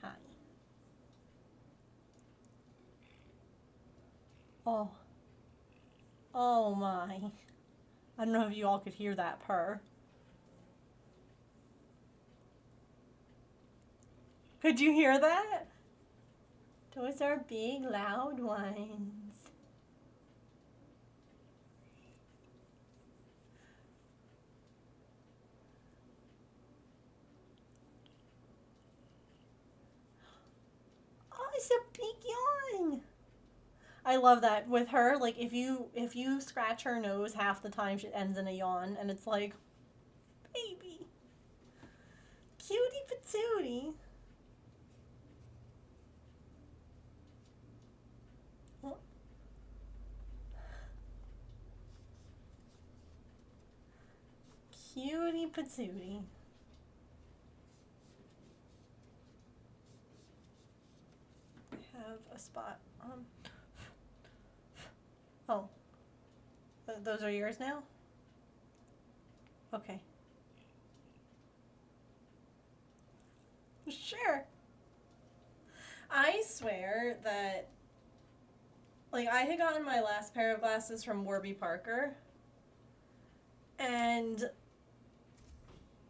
Hi. Oh. Oh my. I don't know if you all could hear that purr. Could you hear that? Those are big, loud ones. Oh, it's a big yawn. I love that with her. Like if you scratch her nose, half the time she ends in a yawn, and it's like, baby, cutie patootie. Cutie patootie. I have a spot. Oh, those are yours now? Okay. Sure. I swear that, like, I had gotten my last pair of glasses from Warby Parker, and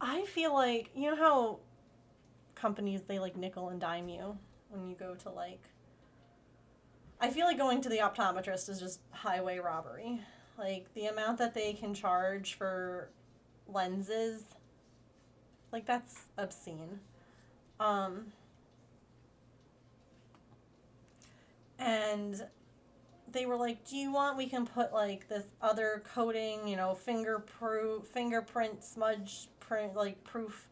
I feel like, you know how companies, they like nickel and dime you when you go to like, I feel like going to the optometrist is just highway robbery. Like the amount that they can charge for lenses, like that's obscene. And they were like, do you want, we can put like this other coating, you know, fingerprint, smudge print, like proof,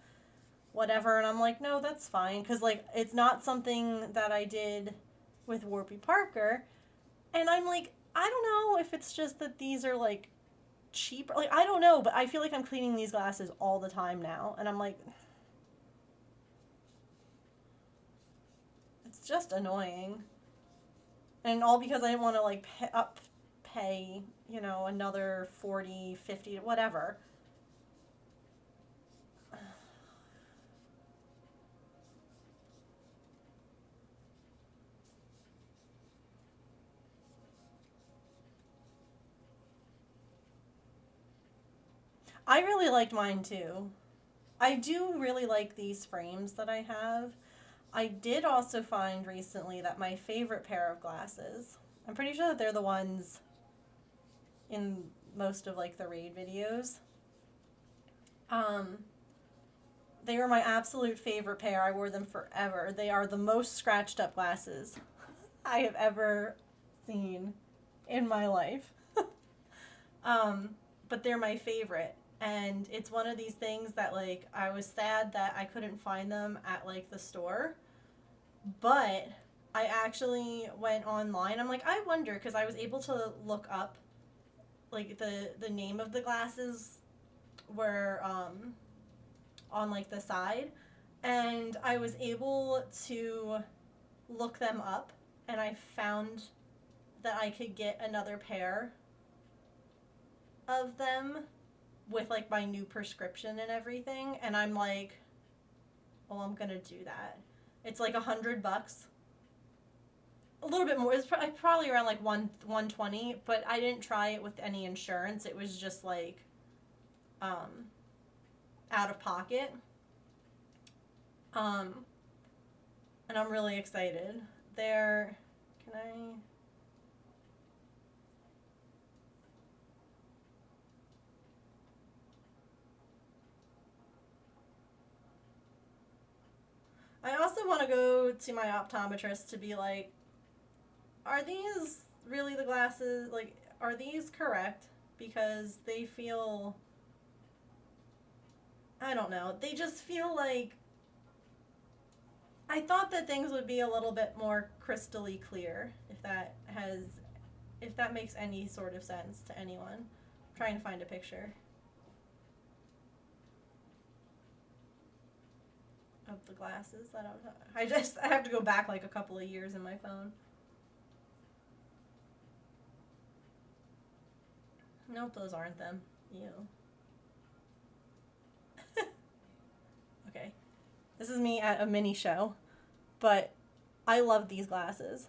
whatever. And I'm like, no, that's fine. Cause like, it's not something that I did with Warby Parker. And I'm like, I don't know if it's just that these are like cheaper. Like, I don't know, but I feel like I'm cleaning these glasses all the time now. And I'm like, it's just annoying. And all because I didn't want to like pay, you know, another 40, 50, whatever. I really liked mine too. I do really like these frames that I have. I did also find recently that my favorite pair of glasses, I'm pretty sure that they're the ones in most of like the raid videos. Um, they were my absolute favorite pair. I wore them forever. They are the most scratched up glasses I have ever seen in my life. um, but they're my favorite. And it's one of these things that like I was sad that I couldn't find them at like the store, but I actually went online. I'm like, I wonder, because I was able to look up like the name of the glasses were on like the side, and I was able to look them up, and I found that I could get another pair of them with like my new prescription and everything, and I'm like, well, I'm gonna do that. It's like $100, a little bit more. It's probably around like 120, but I didn't try it with any insurance. It was just like um, out of pocket. Um, and I'm really excited. They're, can I? also want to go to my optometrist to be like, are these really the glasses? Like, are these correct? Because they feel, I don't know, they just feel like, I thought that things would be a little bit more crystally clear, if that makes any sort of sense to anyone. I'm trying to find a picture of the glasses that I have to go back like a couple of years in my phone. Nope, those aren't them. Ew. Okay. This is me at a mini show, but I love these glasses.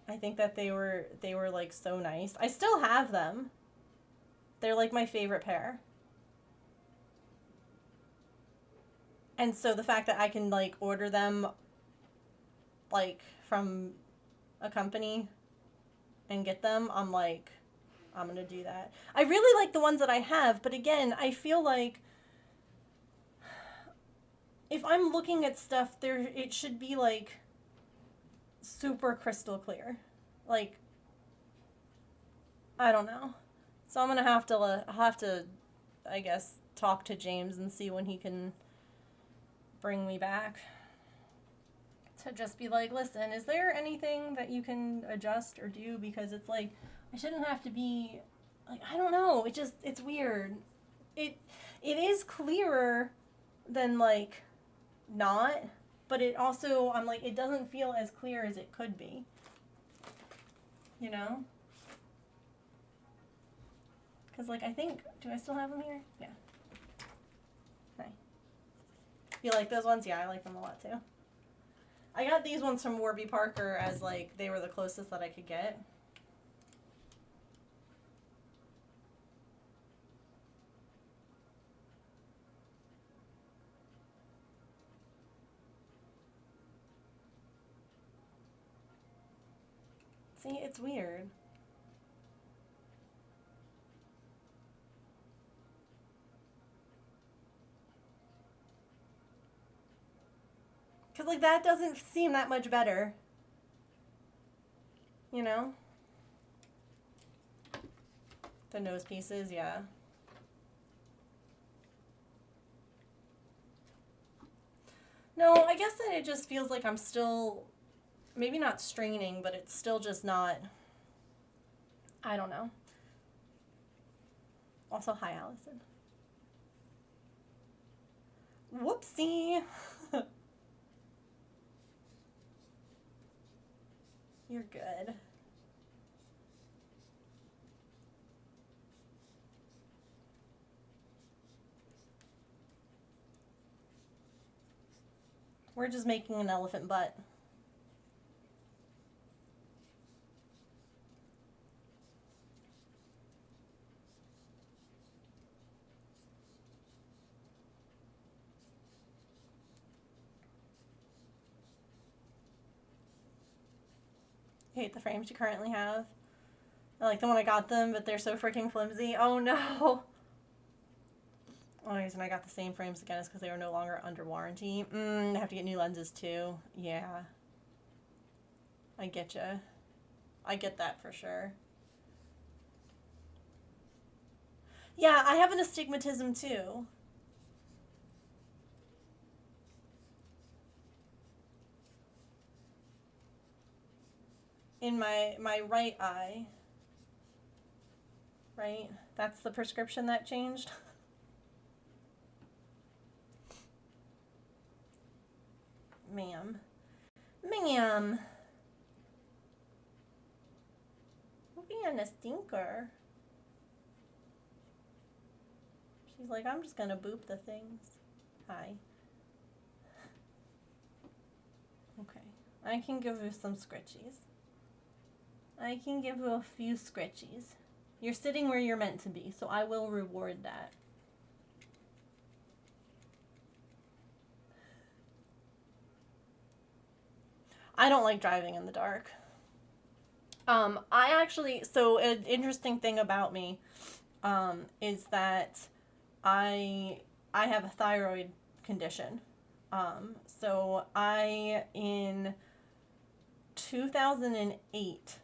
I think that they were like so nice. I still have them. They're like my favorite pair. And so the fact that I can like order them like from a company and get them, I'm like, I'm gonna do that. I really like the ones that I have, but again, I feel like if I'm looking at stuff, it should be like super crystal clear. Like, I don't know. So I'm gonna have to, I guess, talk to James and see when he can bring me back. To just be like, listen, is there anything that you can adjust or do? Because it's like, I shouldn't have to be, like, I don't know. It's weird. It is clearer than, like, not, but it also, I'm like, it doesn't feel as clear as it could be. You know? Because, like, I think, do I still have them here? Yeah. Hi. You like those ones? Yeah, I like them a lot, too. I got these ones from Warby Parker as, like, they were the closest that I could get. See, it's weird. Because, like, that doesn't seem that much better. You know? The nose pieces, yeah. No, I guess that it just feels like I'm still, maybe not straining, but it's still just not, I don't know. Also, hi, Allison. Whoopsie. You're good. We're just making an elephant butt. I hate the frames you currently have. I like the one I got them, but they're so freaking flimsy. Oh no. Only reason I got the same frames again is because they were no longer under warranty. I have to get new lenses too. Yeah. I get you. I get that for sure. Yeah, I have an astigmatism too. In my right eye. Right? That's the prescription that changed. Ma'am. Ma'am. You're being a stinker. She's like, I'm just gonna boop the things. Hi. Okay. I can give you some scritchies. I can give you a few scritchies. You're sitting where you're meant to be, so I will reward that. I don't like driving in the dark. So an interesting thing about me, is that I have a thyroid condition. So I, in 2008,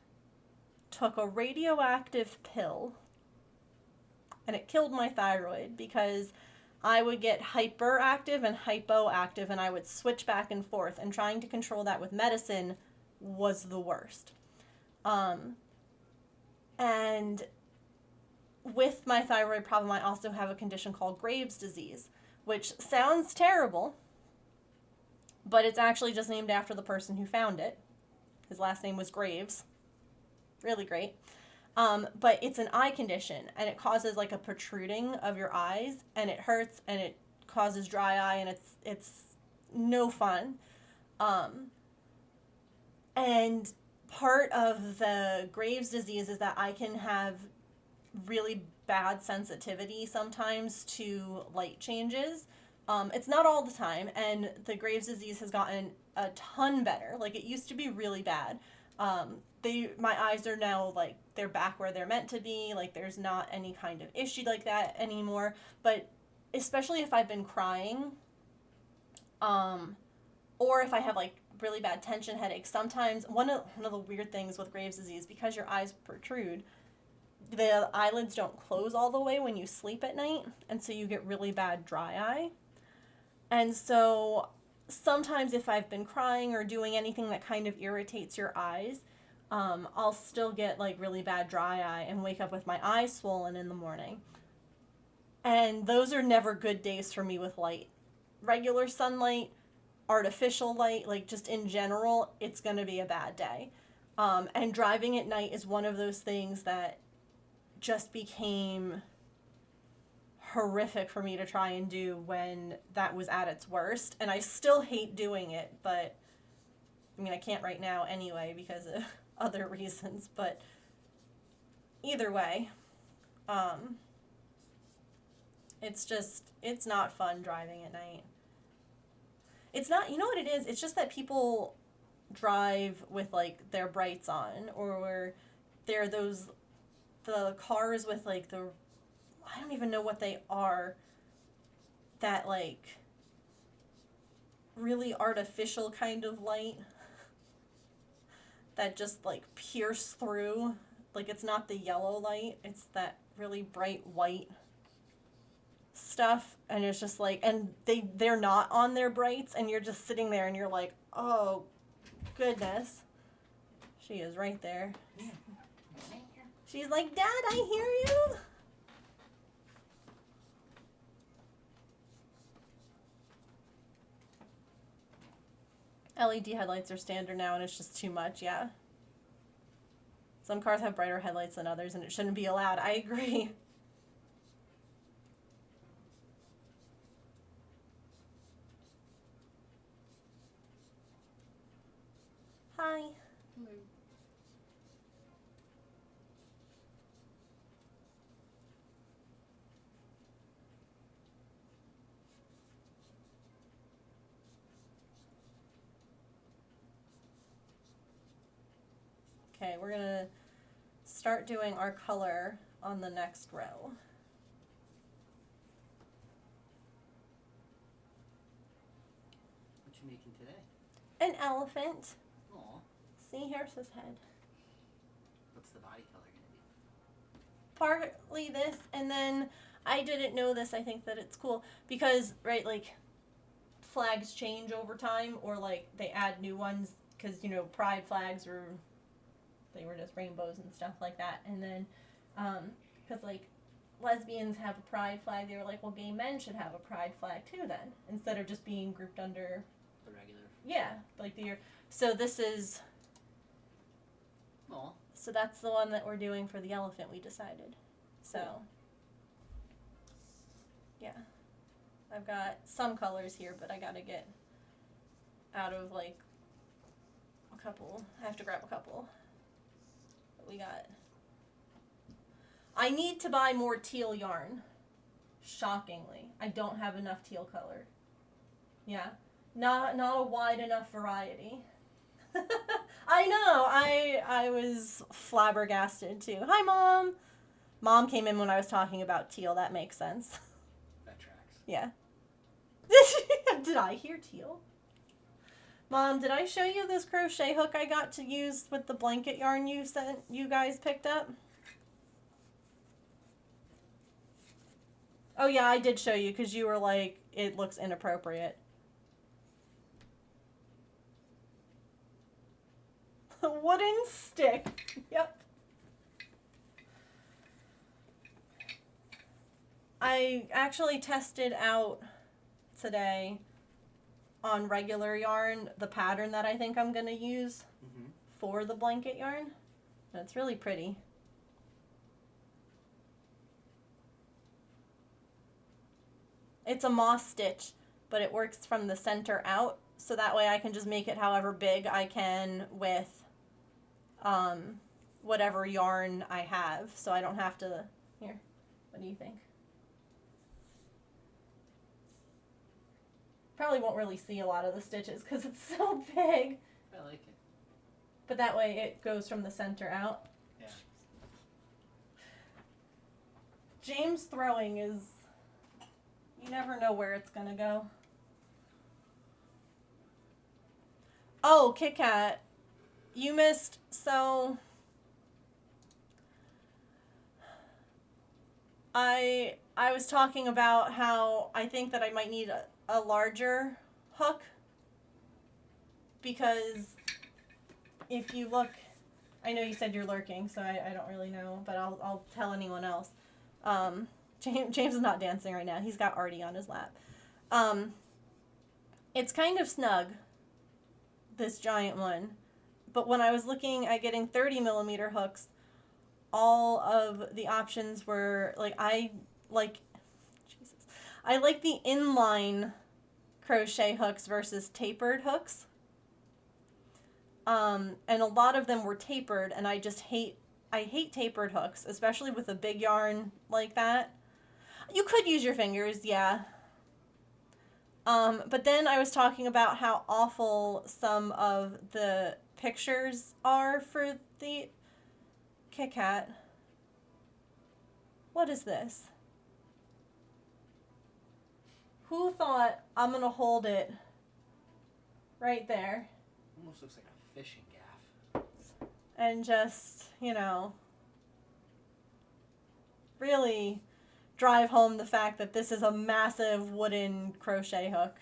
took a radioactive pill, and it killed my thyroid because I would get hyperactive and hypoactive, and I would switch back and forth, and trying to control that with medicine was the worst. And with my thyroid problem, I also have a condition called Graves' disease, which sounds terrible, but it's actually just named after the person who found it. His last name was Graves. Really great. But it's an eye condition, and it causes like a protruding of your eyes, and it hurts, and it causes dry eye, and it's no fun. And part of the Graves' disease is that I can have really bad sensitivity sometimes to light changes. It's not all the time, and the Graves' disease has gotten a ton better. Like, it used to be really bad. My eyes are now, like, they're back where they're meant to be. Like, there's not any kind of issue like that anymore. But especially if I've been crying, or if I have, like, really bad tension headaches, sometimes one of the weird things with Graves' disease, because your eyes protrude, the eyelids don't close all the way when you sleep at night, and so you get really bad dry eye. And so sometimes if I've been crying or doing anything that kind of irritates your eyes, I'll still get like really bad dry eye and wake up with my eyes swollen in the morning. And those are never good days for me with light. Regular sunlight, artificial light, like just in general, it's going to be a bad day. And driving at night is one of those things that just became horrific for me to try and do when that was at its worst. And I still hate doing it, but I mean, I can't right now anyway because of other reasons. But either way, it's not fun driving at night. It's not, you know what it is? It's just that people drive with like their brights on, or they're the cars with like I don't even know what they are, that like really artificial kind of light that just like pierce through. Like, it's not the yellow light, it's that really bright white stuff, and it's just like, and they're not on their brights, and you're just sitting there and you're like, oh goodness. She is right there. Yeah. She's like, Dad, I hear you. LED headlights are standard now, and it's just too much, yeah. Some cars have brighter headlights than others, and it shouldn't be allowed. I agree. Hi. Hello. Okay, we're gonna start doing our color on the next row. What you making today? An elephant. Aw. See, here's his head. What's the body color gonna be? Partly this, and then I didn't know this. I think that it's cool because, right, like, flags change over time, or like they add new ones, because, you know, pride flags were just rainbows and stuff like that. And then because like lesbians have a pride flag, they were like, well, gay men should have a pride flag too then, instead of just being grouped under The regular. yeah, like the so this is Aw. so that's the one that we're doing for the elephant, we decided. So yeah, I've got some colors here, but I gotta get out of like a couple. I have to grab a couple. But we got, I need to buy more teal yarn. Shockingly, I don't have enough teal color. Yeah, not a wide enough variety. I know. I was flabbergasted too. Hi, Mom. Mom came in when I was talking about teal. That makes sense. That tracks. Yeah. Did I hear teal? Mom, did I show you this crochet hook I got to use with the blanket yarn you guys picked up? Oh yeah, I did show you because you were like, it looks inappropriate. Wooden stick. Yep. I actually tested out today on regular yarn the pattern that I think I'm going to use for the blanket yarn. And it's really pretty. It's a moss stitch, but it works from the center out, so that way I can just make it however big I can with whatever yarn I have, so I don't have to... Here, what do you think? Probably won't really see a lot of the stitches because it's so big. I like it. But that way it goes from the center out. Yeah. James throwing is... You never know where it's gonna go. Oh, Kit Kat. You missed, so... I was talking about how I think that I might need a larger hook. Because if you look... I know you said you're lurking, so I don't really know, but I'll tell anyone else. James is not dancing right now. He's got Artie on his lap. It's kind of snug, this giant one. But when I was looking at getting 30 millimeter hooks, all of the options were, I like the inline crochet hooks versus tapered hooks. And a lot of them were tapered, and I hate tapered hooks, especially with a big yarn like that. You could use your fingers, yeah. But then I was talking about how awful some of the pictures are for the Kit Kat. What is this? Who thought I'm gonna hold it right there? Almost looks like a fishing gaff. And just, really drive home the fact that this is a massive wooden crochet hook.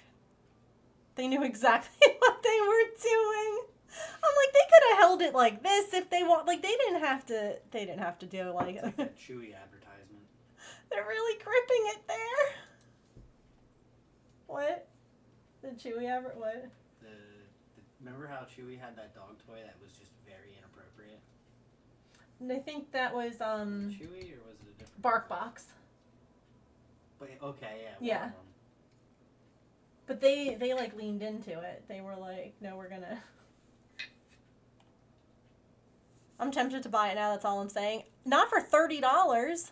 They knew exactly what they were doing. I'm like, they could have held it like this if they want. Like, they didn't have to do like It's like that Chewy advertisement. They're really gripping it there. What? The Chewy what? Remember how Chewy had that dog toy that was just very inappropriate? And I think that was Chewy, or was it a different BarkBox. But okay, yeah. Yeah. But they like leaned into it. They were like, no, we're gonna... I'm tempted to buy it now, that's all I'm saying. Not for $30.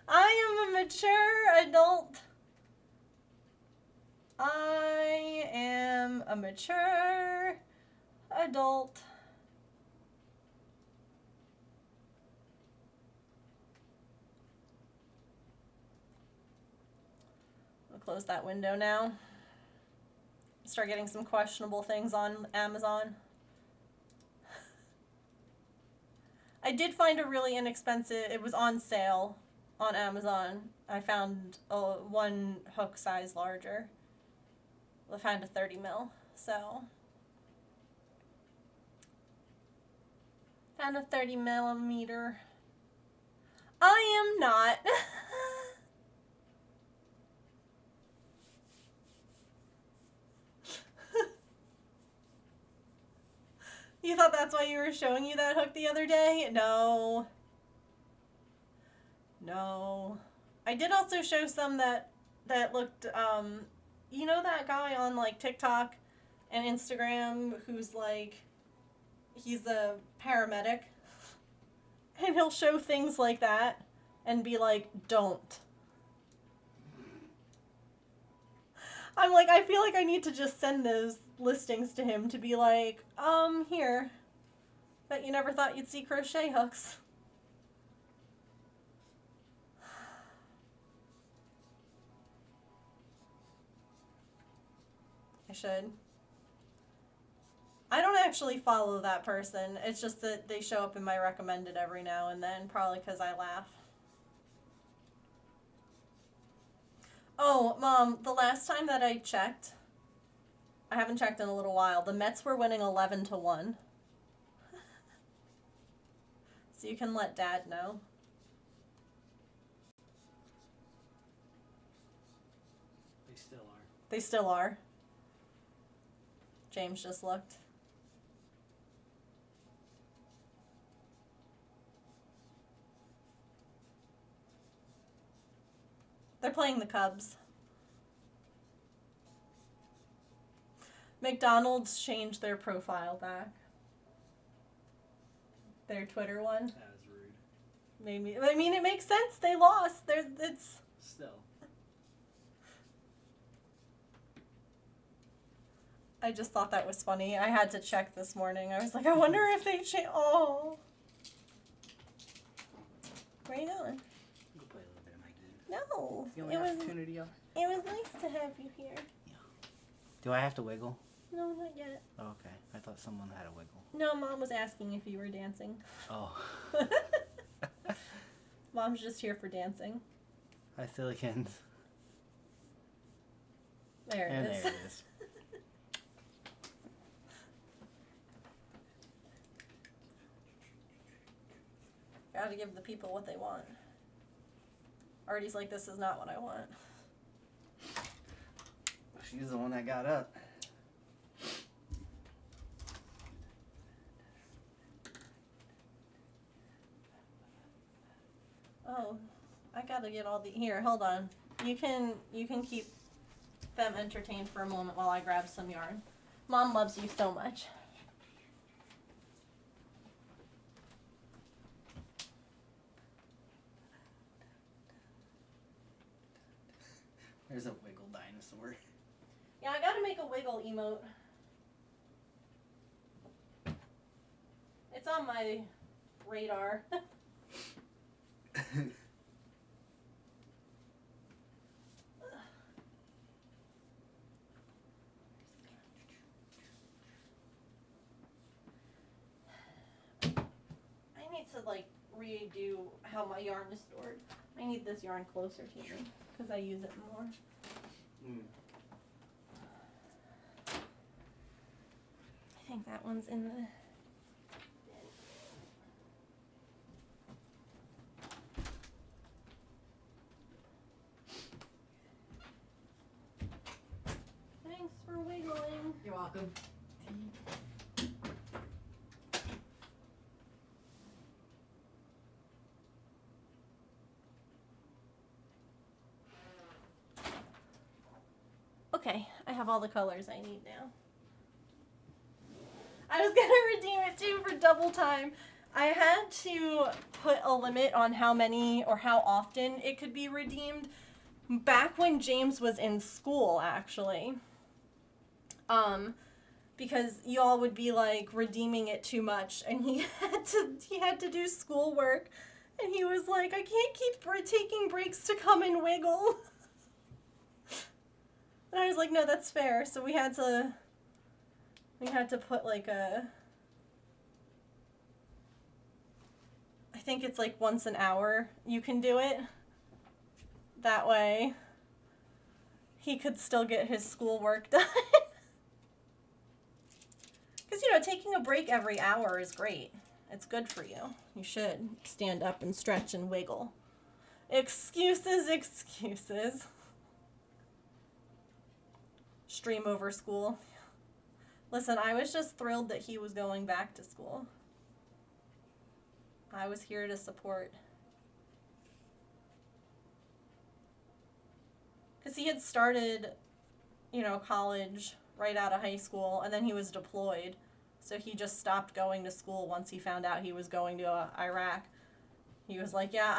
I am a mature adult. I am a mature adult. I'll close that window now. Start getting some questionable things on Amazon. I did find a really inexpensive, it was on sale on Amazon. I found one hook size larger. I found a 30 mil, so. Found a 30 millimeter. I am not. You thought that's why you were showing you that hook the other day? No. No. I did also show some that looked, you know that guy on, like, TikTok and Instagram who's, like, he's a paramedic? And he'll show things like that and be like, don't. I'm like, I feel like I need to just send those listings to him to be like, here. Bet you never thought you'd see crochet hooks. I should. I don't actually follow that person. It's just that they show up in my recommended every now and then, probably because I laugh. Oh, Mom, the last time that I checked, I haven't checked in a little while, the Mets were winning 11-1. So you can let Dad know. They still are. They still are. James just looked. They're playing the Cubs. McDonald's changed their profile back. Their Twitter one. That was rude. Maybe. I mean, it makes sense. They lost. It's. Still. I just thought that was funny. I had to check this morning. I was like, I wonder if they change. Oh. Where are you going? Go play a little bit of my game. No. The only opportunity of. It was nice to have you here. Do I have to wiggle? No, not yet. Oh, okay. I thought someone had a wiggle. No, Mom was asking if you were dancing. Oh. Mom's just here for dancing. Hi, Silicons. There it And is. there it is. Gotta give the people what they want. Artie's like, this is not what I want. She's the one that got up. Oh, I gotta get all the here. Hold on. You can keep them entertained for a moment while I grab some yarn. Mom loves you so much. There's a wiggle dinosaur. Yeah, I gotta make a wiggle emote. It's on my radar. I need to like redo how my yarn is stored. I need this yarn closer to me because I use it more. Mm. I think that one's in the. Thanks for wiggling. You're welcome. Okay, I have all the colors I need now. I was gonna redeem it too for double time. I had to put a limit on how many or how often it could be redeemed back when James was in school, actually. Because y'all would be like redeeming it too much, and he had to do schoolwork, and he was like, I can't keep taking breaks to come and wiggle. And I was like, no, that's fair. So we had to put like I think it's like once an hour you can do it. That way he could still get his schoolwork done. Because, you know, taking a break every hour is great. It's good for you. You should stand up and stretch and wiggle. Excuses, excuses. Stream over school. Listen, I was just thrilled that he was going back to school. I was here to support. Because he had started, you know, college right out of high school, and then he was deployed. So he just stopped going to school once he found out he was going to Iraq. He was like, yeah,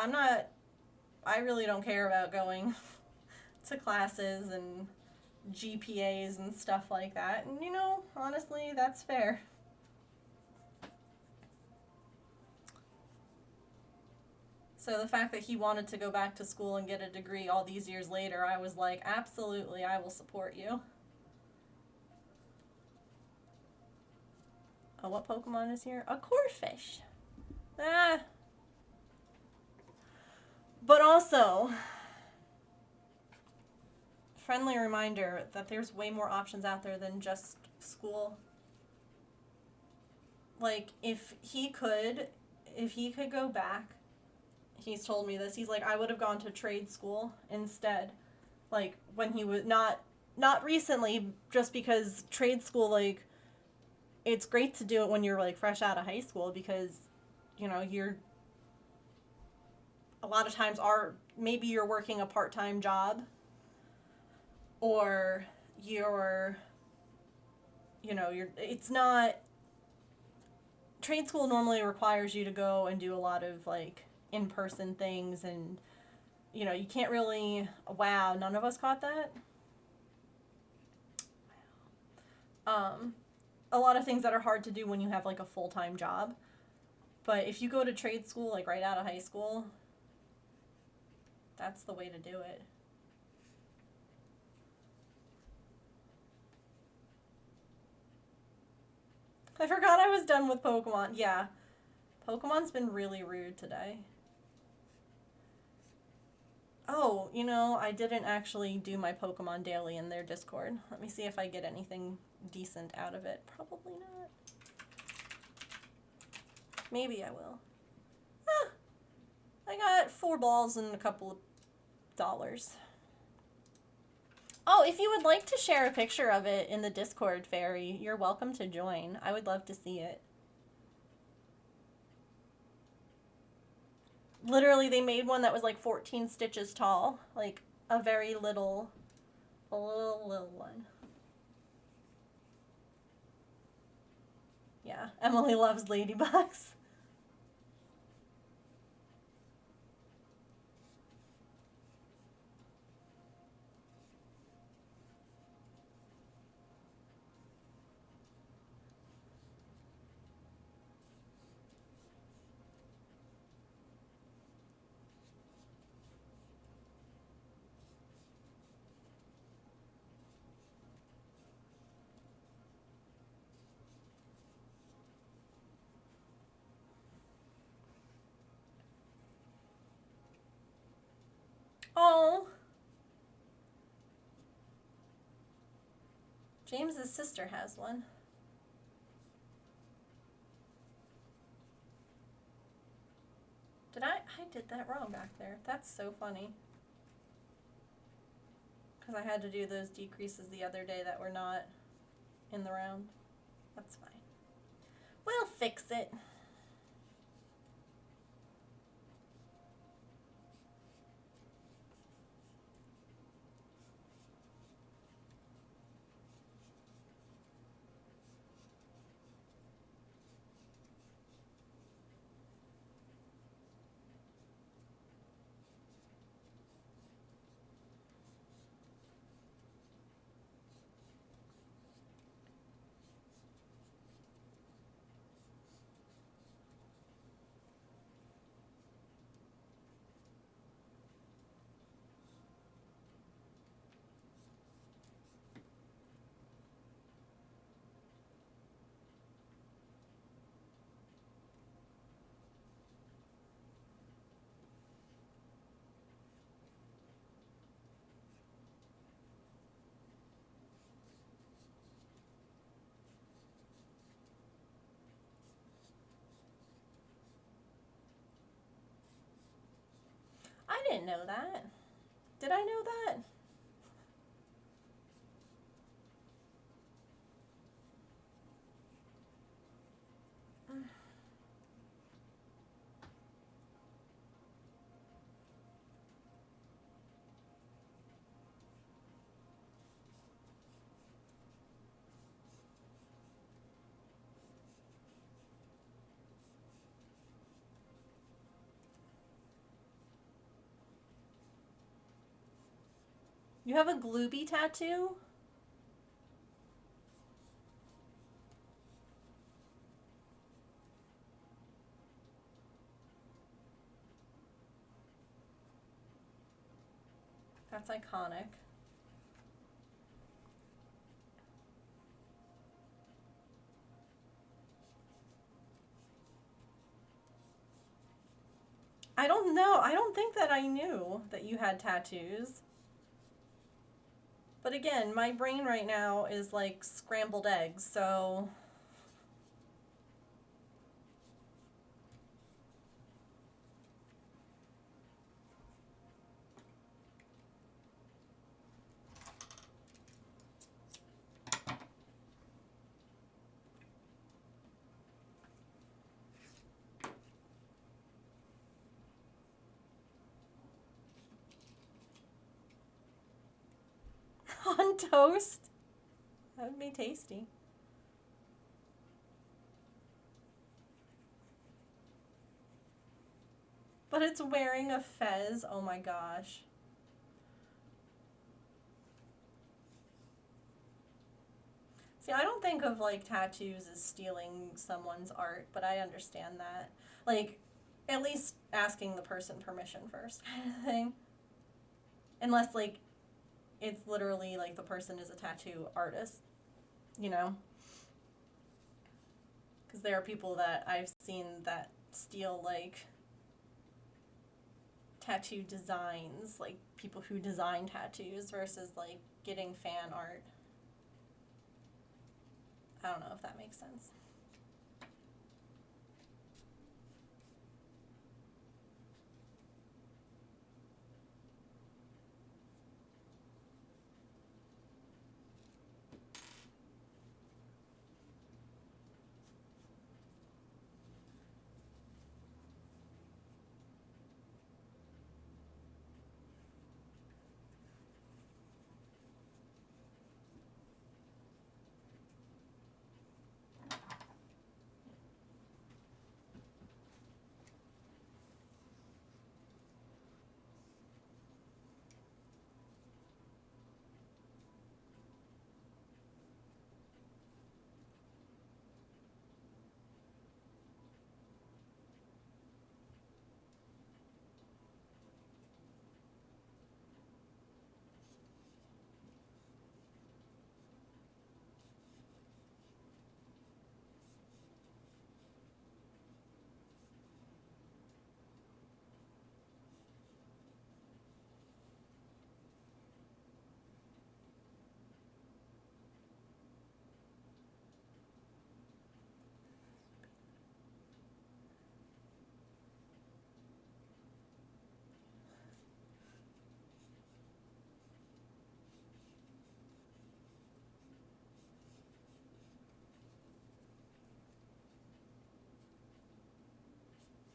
I really don't care about going to classes and GPAs and stuff like that. And, you know, honestly, that's fair. So the fact that he wanted to go back to school and get a degree all these years later, I was like, absolutely, I will support you. Oh, what Pokemon is here? A Corphish. Ah. But also, friendly reminder that there's way more options out there than just school. Like, if he could go back, he's told me this, he's like, I would have gone to trade school instead. Like, when he was, not recently, just because trade school, like, it's great to do it when you're, like, fresh out of high school because, you know, you're, a lot of times maybe you're working a part-time job, or you're, you know, it's not, trade school normally requires you to go and do a lot of, like, in-person things, and, you know, you can't really, wow, none of us caught that? A lot of things that are hard to do when you have, like, a full-time job. But if you go to trade school, like, right out of high school, that's the way to do it. I forgot I was done with Pokemon. Yeah. Pokemon's been really rude today. Oh, you know, I didn't actually do my Pokemon daily in their Discord. Let me see if I get anything decent out of it. Probably not. Maybe I will. Ah, I got 4 balls and a couple of dollars. Oh, if you would like to share a picture of it in the Discord, Fairy, you're welcome to join. I would love to see it. Literally, they made one that was like 14 stitches tall. Like, a very little one. Yeah, Emily loves ladybugs. Oh. James's sister has one. I did that wrong back there. That's so funny. Because I had to do those decreases the other day that were not in the round. That's fine. We'll fix it. I didn't know that. Did I know that? You have a Glooby tattoo? That's iconic. I don't know. I don't think that I knew that you had tattoos. But again, my brain right now is like scrambled eggs, so. On toast? That would be tasty. But it's wearing a fez. Oh my gosh. See, I don't think of like tattoos as stealing someone's art, but I understand that. Like, at least asking the person permission first, kind of thing. Unless, like, it's literally like the person is a tattoo artist, you know? Because there are people that I've seen that steal, like, tattoo designs, like people who design tattoos versus, like, getting fan art. I don't know if that makes sense.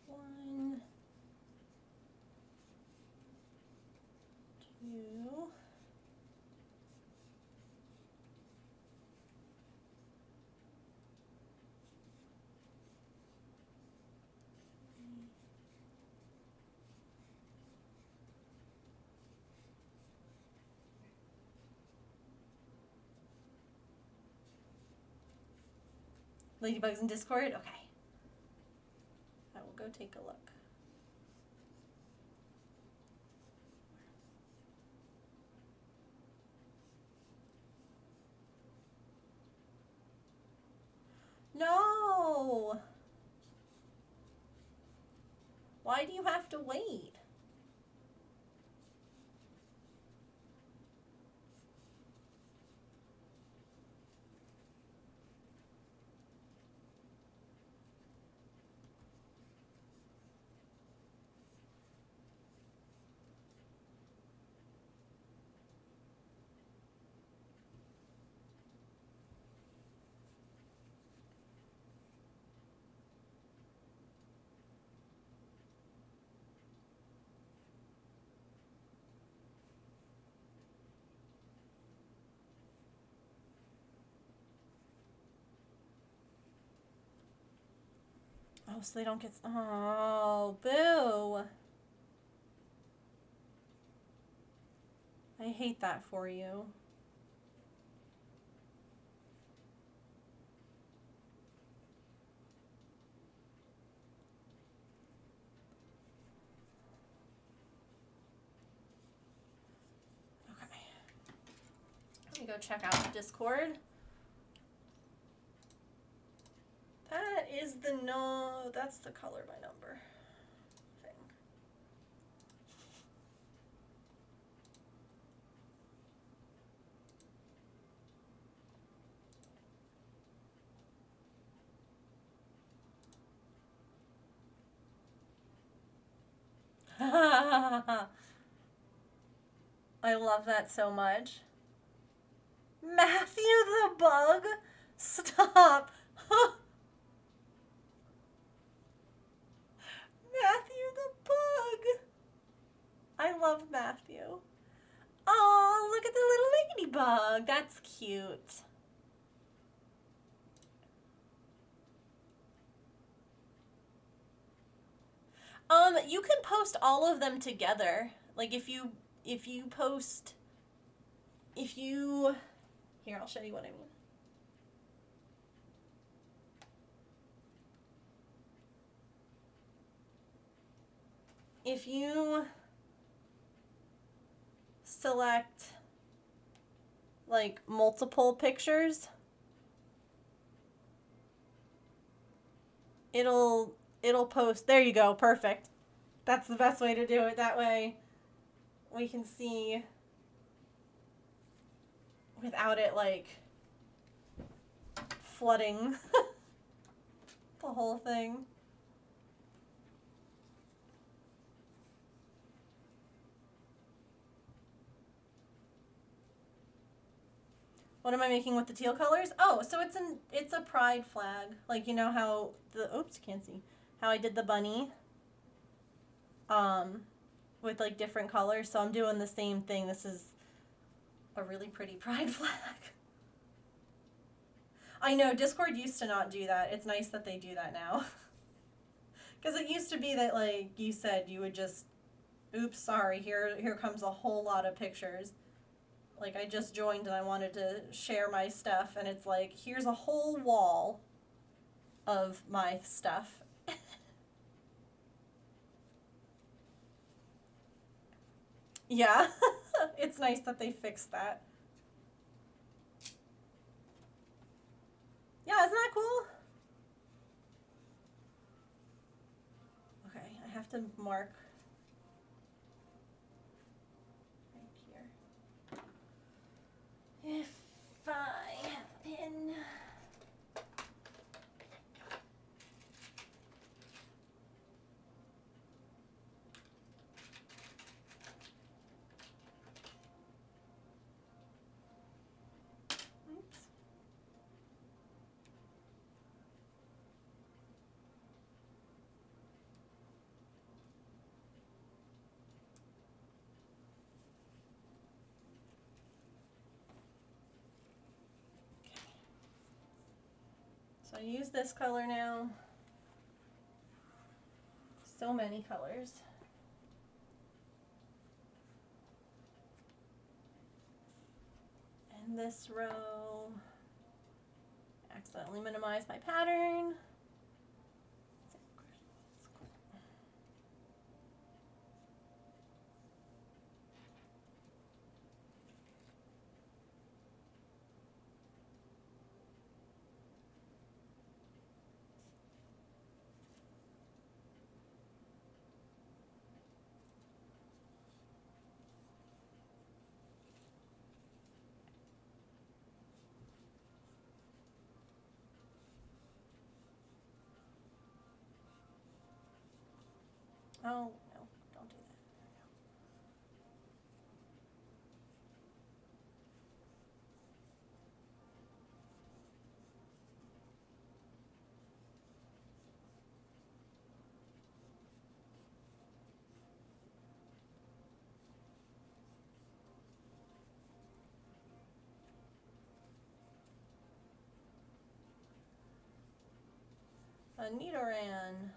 One, two. Ladybugs in Discord? Okay. I will go take a look. No! Why do you have to wait? Oh, so they don't get. Oh, boo. I hate that for you. go check out the Discord. That is the that's the color by number thing. I love that so much. Matthew the Bug? Stop. Matthew the Bug. I love Matthew. Oh, look at the little ladybug. That's cute. You can post all of them together. Like if you post, here, I'll show you what I mean. If you select like multiple pictures, it'll post. There you go. Perfect. That's the best way to do it. That way we can see without it like flooding the whole thing. What am I making with the teal colors? Oh, so it's a pride flag. Like, you know how oops, can't see. How I did the bunny with like different colors. So I'm doing the same thing. This is a really pretty pride flag. I know Discord used to not do that. It's nice that they do that now. Cuz it used to be that, like you said, you would just oops, sorry. Here comes a whole lot of pictures. Like, I just joined and I wanted to share my stuff, and it's like, here's a whole wall of my stuff. Yeah, it's nice that they fixed that. Yeah, isn't that cool? Okay, I have to mark if I have a pin. Oops. So I use this color now. So many colors. And this row, accidentally minimize my pattern. Oh, no, don't do that. Nidoran.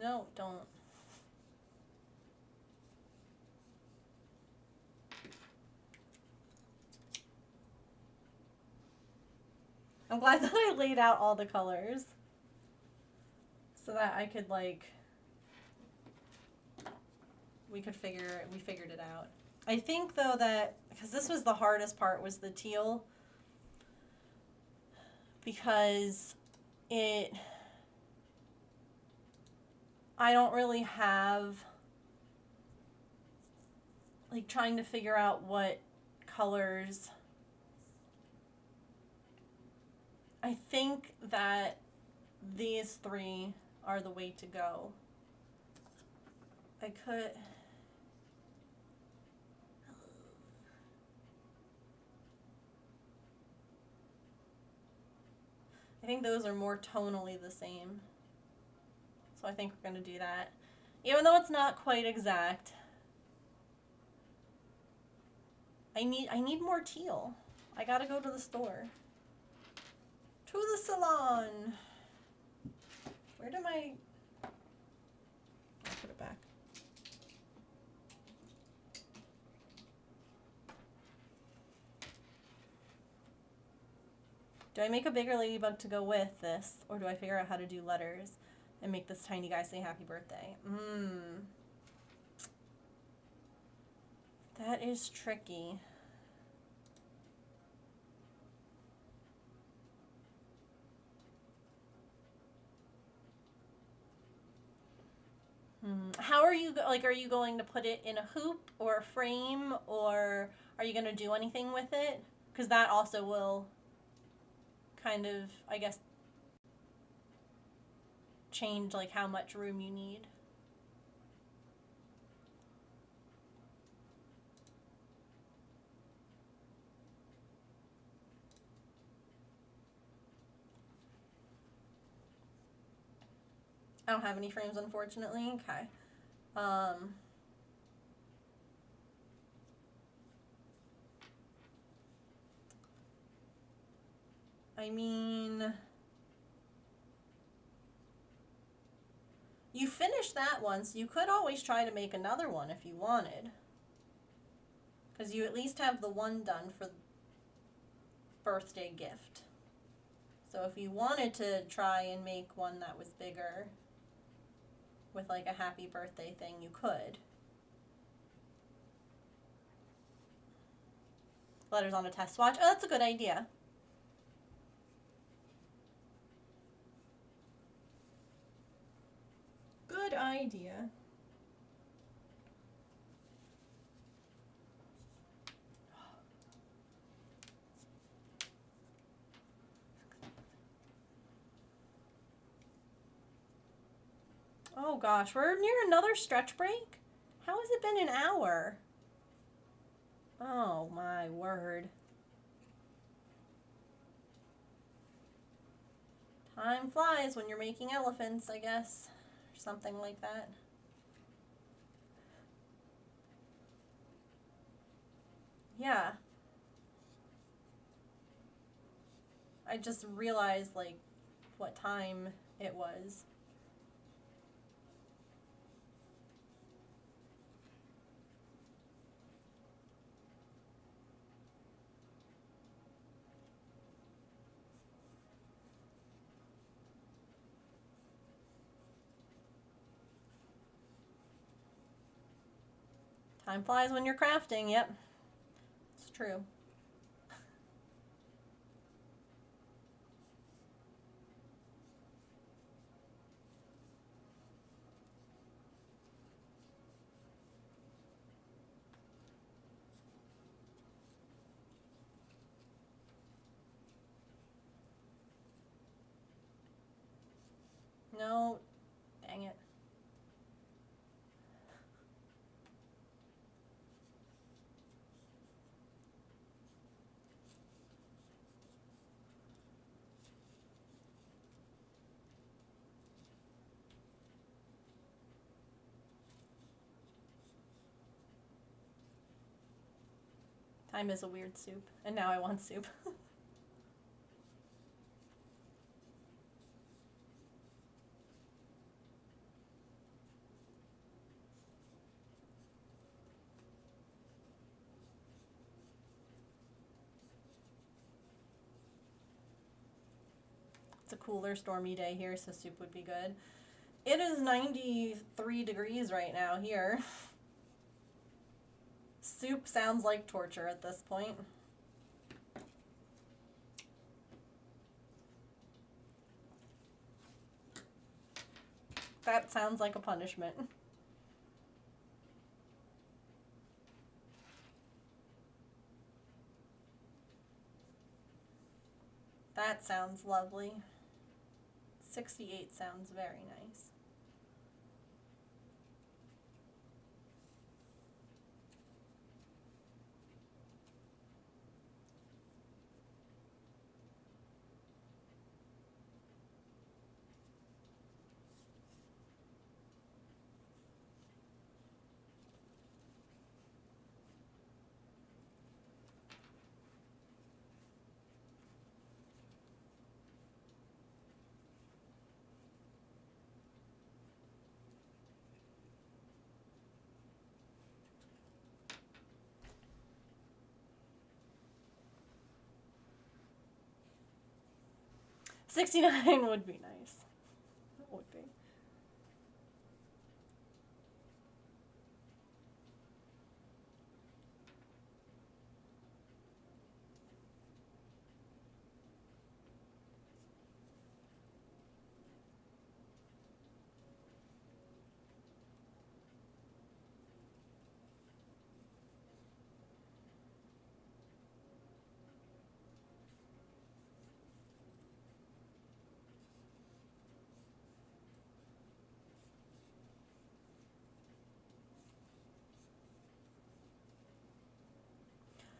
No, don't. I'm glad that I laid out all the colors so that I could, like, we figured it out. I think, though, that, because this was the hardest part, was the teal, because I don't really have, like, trying to figure out what colors. I think that these three are the way to go. I could. I think those are more tonally the same. So I think we're going to do that. Even though it's not quite exact. I need more teal. I gotta go to the store. To the salon. Where did my... I'll put it back. Do I make a bigger ladybug to go with this, or do I figure out how to do letters and make this tiny guy say happy birthday? That is tricky. How are you, like, are you going to put it in a hoop or a frame, or are you going to do anything with it? Because that also will kind of, I guess, change, like, how much room you need. I don't have any frames, unfortunately. Okay. I mean, you finished that one, so you could always try to make another one if you wanted. Because you at least have the one done for birthday gift. So if you wanted to try and make one that was bigger with, like, a happy birthday thing, you could. Letters on a test swatch. Oh, that's a good idea. Good idea. Oh gosh, we're near another stretch break? How has it been an hour? Oh my word. Time flies when you're making elephants, I guess. Or something like that. Yeah. I just realized, like, what time it was. Time flies when you're crafting, yep. It's true. No, dang it. Time is a weird soup, and now I want soup. cooler, stormy day here, so soup would be good. It is 93 degrees right now here. Soup sounds like torture at this point. That sounds like a punishment. That sounds lovely. 68 sounds very nice. $69 would be nice. It would be.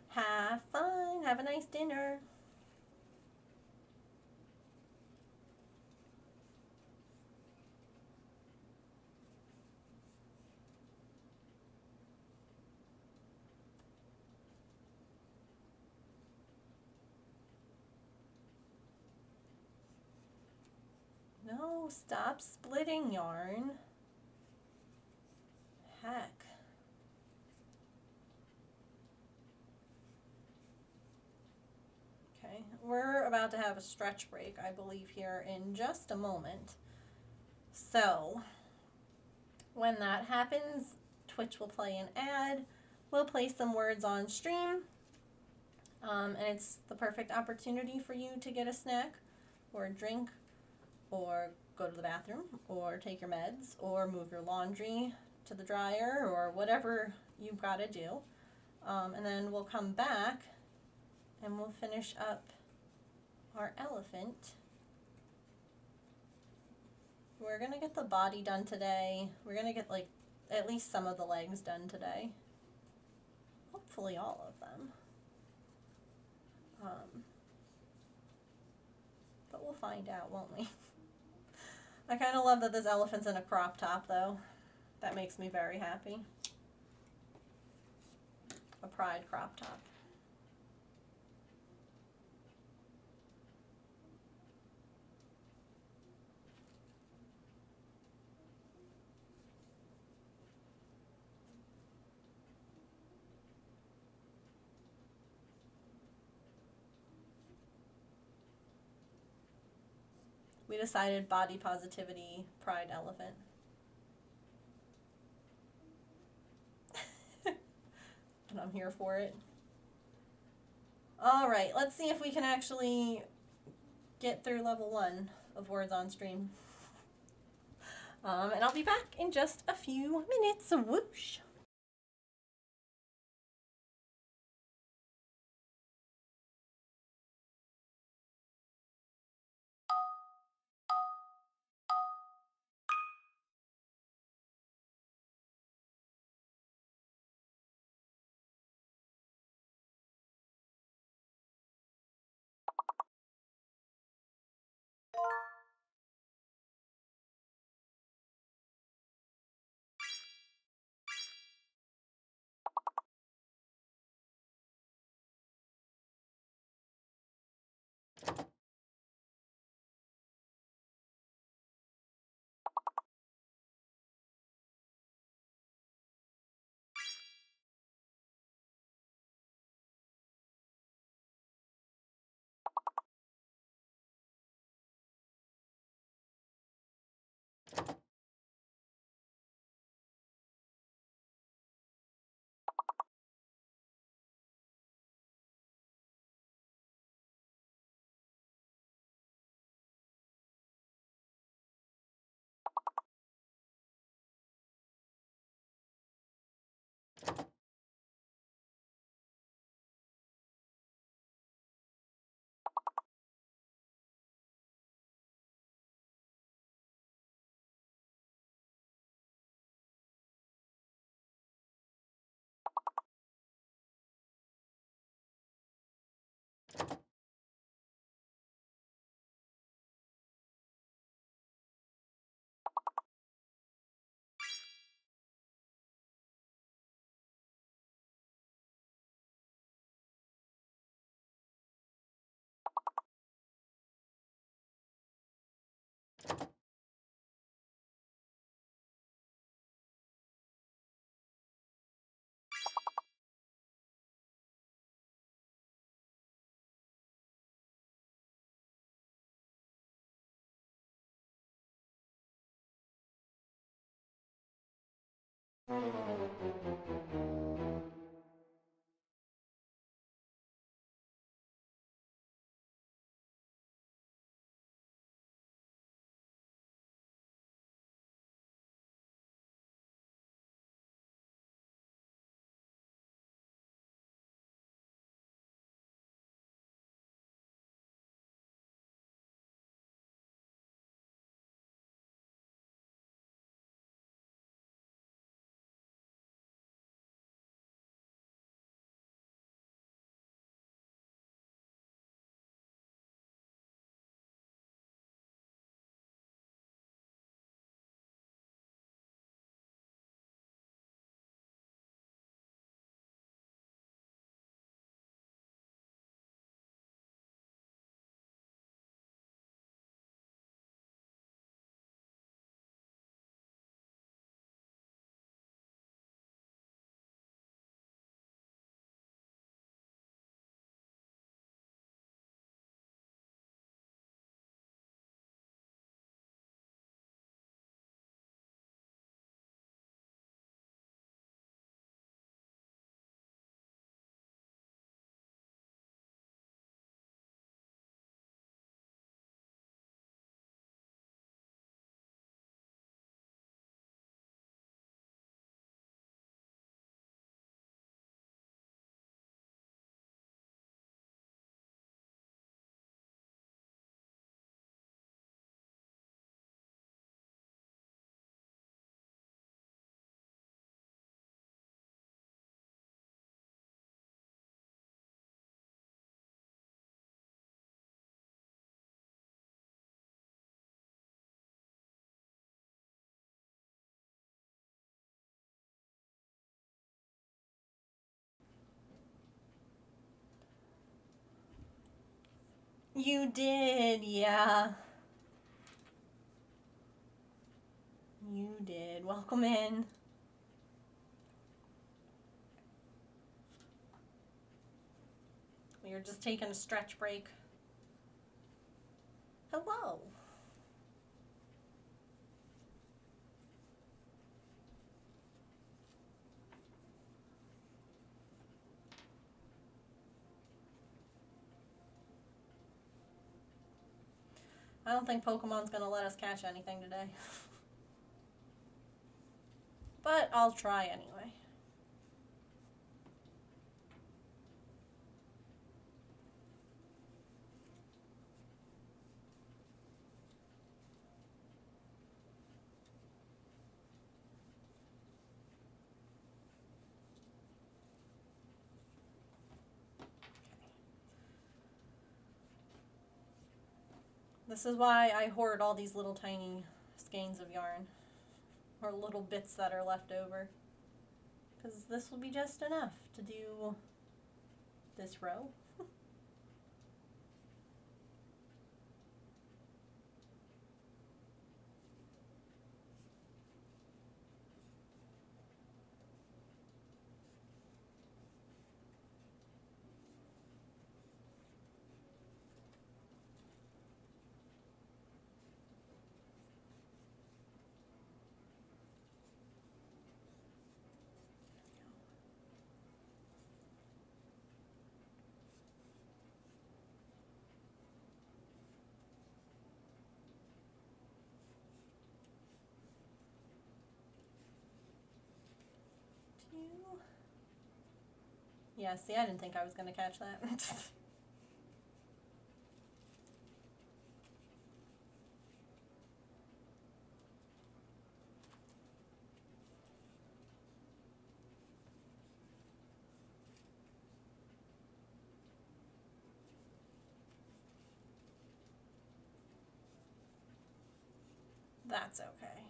Have fun. Have a nice dinner. No, stop splitting yarn. Heck. Okay, we're about to have a stretch break, I believe, here in just a moment. So, when that happens, Twitch will play an ad. We'll play some words on stream. And it's the perfect opportunity for you to get a snack or a drink or go to the bathroom or take your meds or move your laundry to the dryer or whatever you've got to do. And then we'll come back and we'll finish up our elephant. We're going to get the body done today. We're going to get like at least some of the legs done today. Hopefully all of them. But we'll find out, won't we? I kind of love that this elephant's in a crop top, though. That makes me very happy. A pride crop top. We decided body positivity, pride elephant. And I'm here for it. All right, let's see if we can actually get through level 1 of Words on Stream. And I'll be back in just a few minutes. Whoosh. You did, yeah. You did. Welcome in. We were just taking a stretch break. Hello. I don't think Pokemon's gonna let us catch anything today. But I'll try anyway. This is why I hoard all these little tiny skeins of yarn. Or little bits that are left over. Because this will be just enough to do this row. Yeah, see, I didn't think I was going to catch that. That's okay.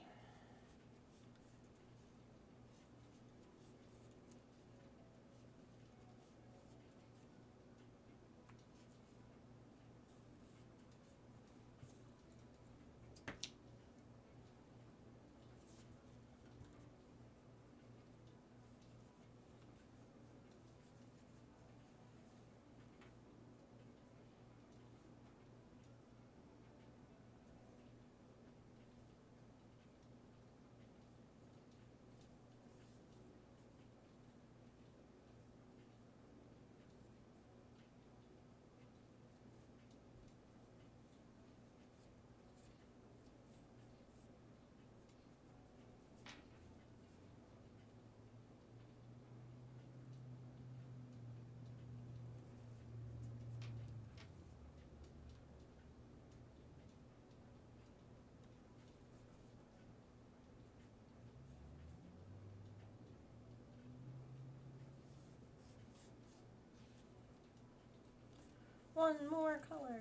one more color.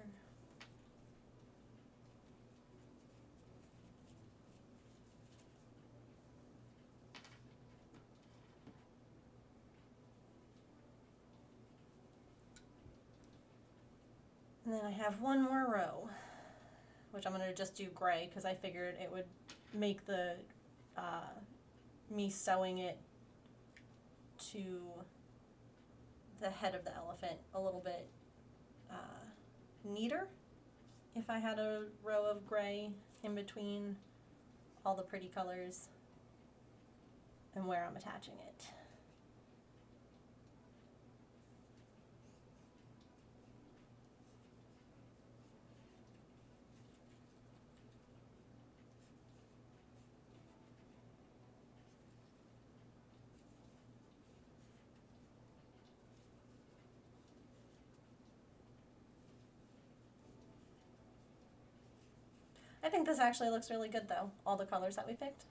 And then I have one more row, which I'm going to just do gray because I figured it would make the me sewing it to the head of the elephant a little bit neater if I had a row of gray in between all the pretty colors and where I'm attaching it. I think this actually looks really good though, all the colors that we picked.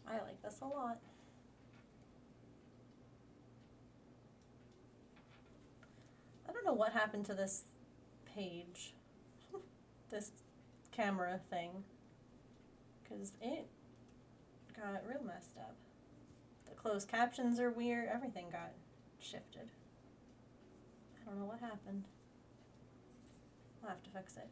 I like this a lot. I don't know what happened to this page, this camera thing, because it got real messed up. The closed captions are weird, everything got shifted. I don't know what happened. I'll have to fix it.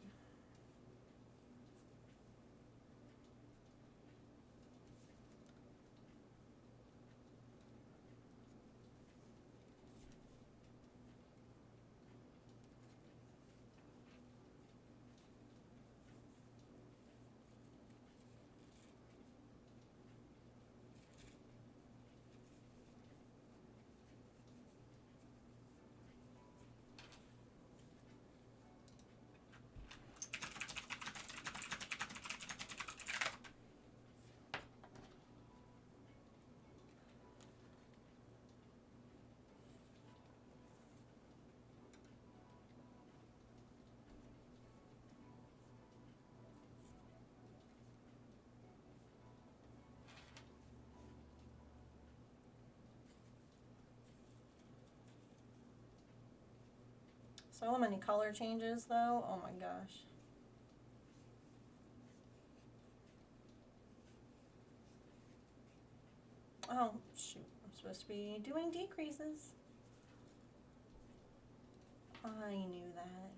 So many color changes though, oh my gosh. Oh shoot, I'm supposed to be doing decreases. I knew that.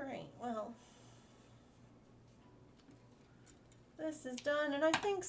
Alright, well, this is done, and I think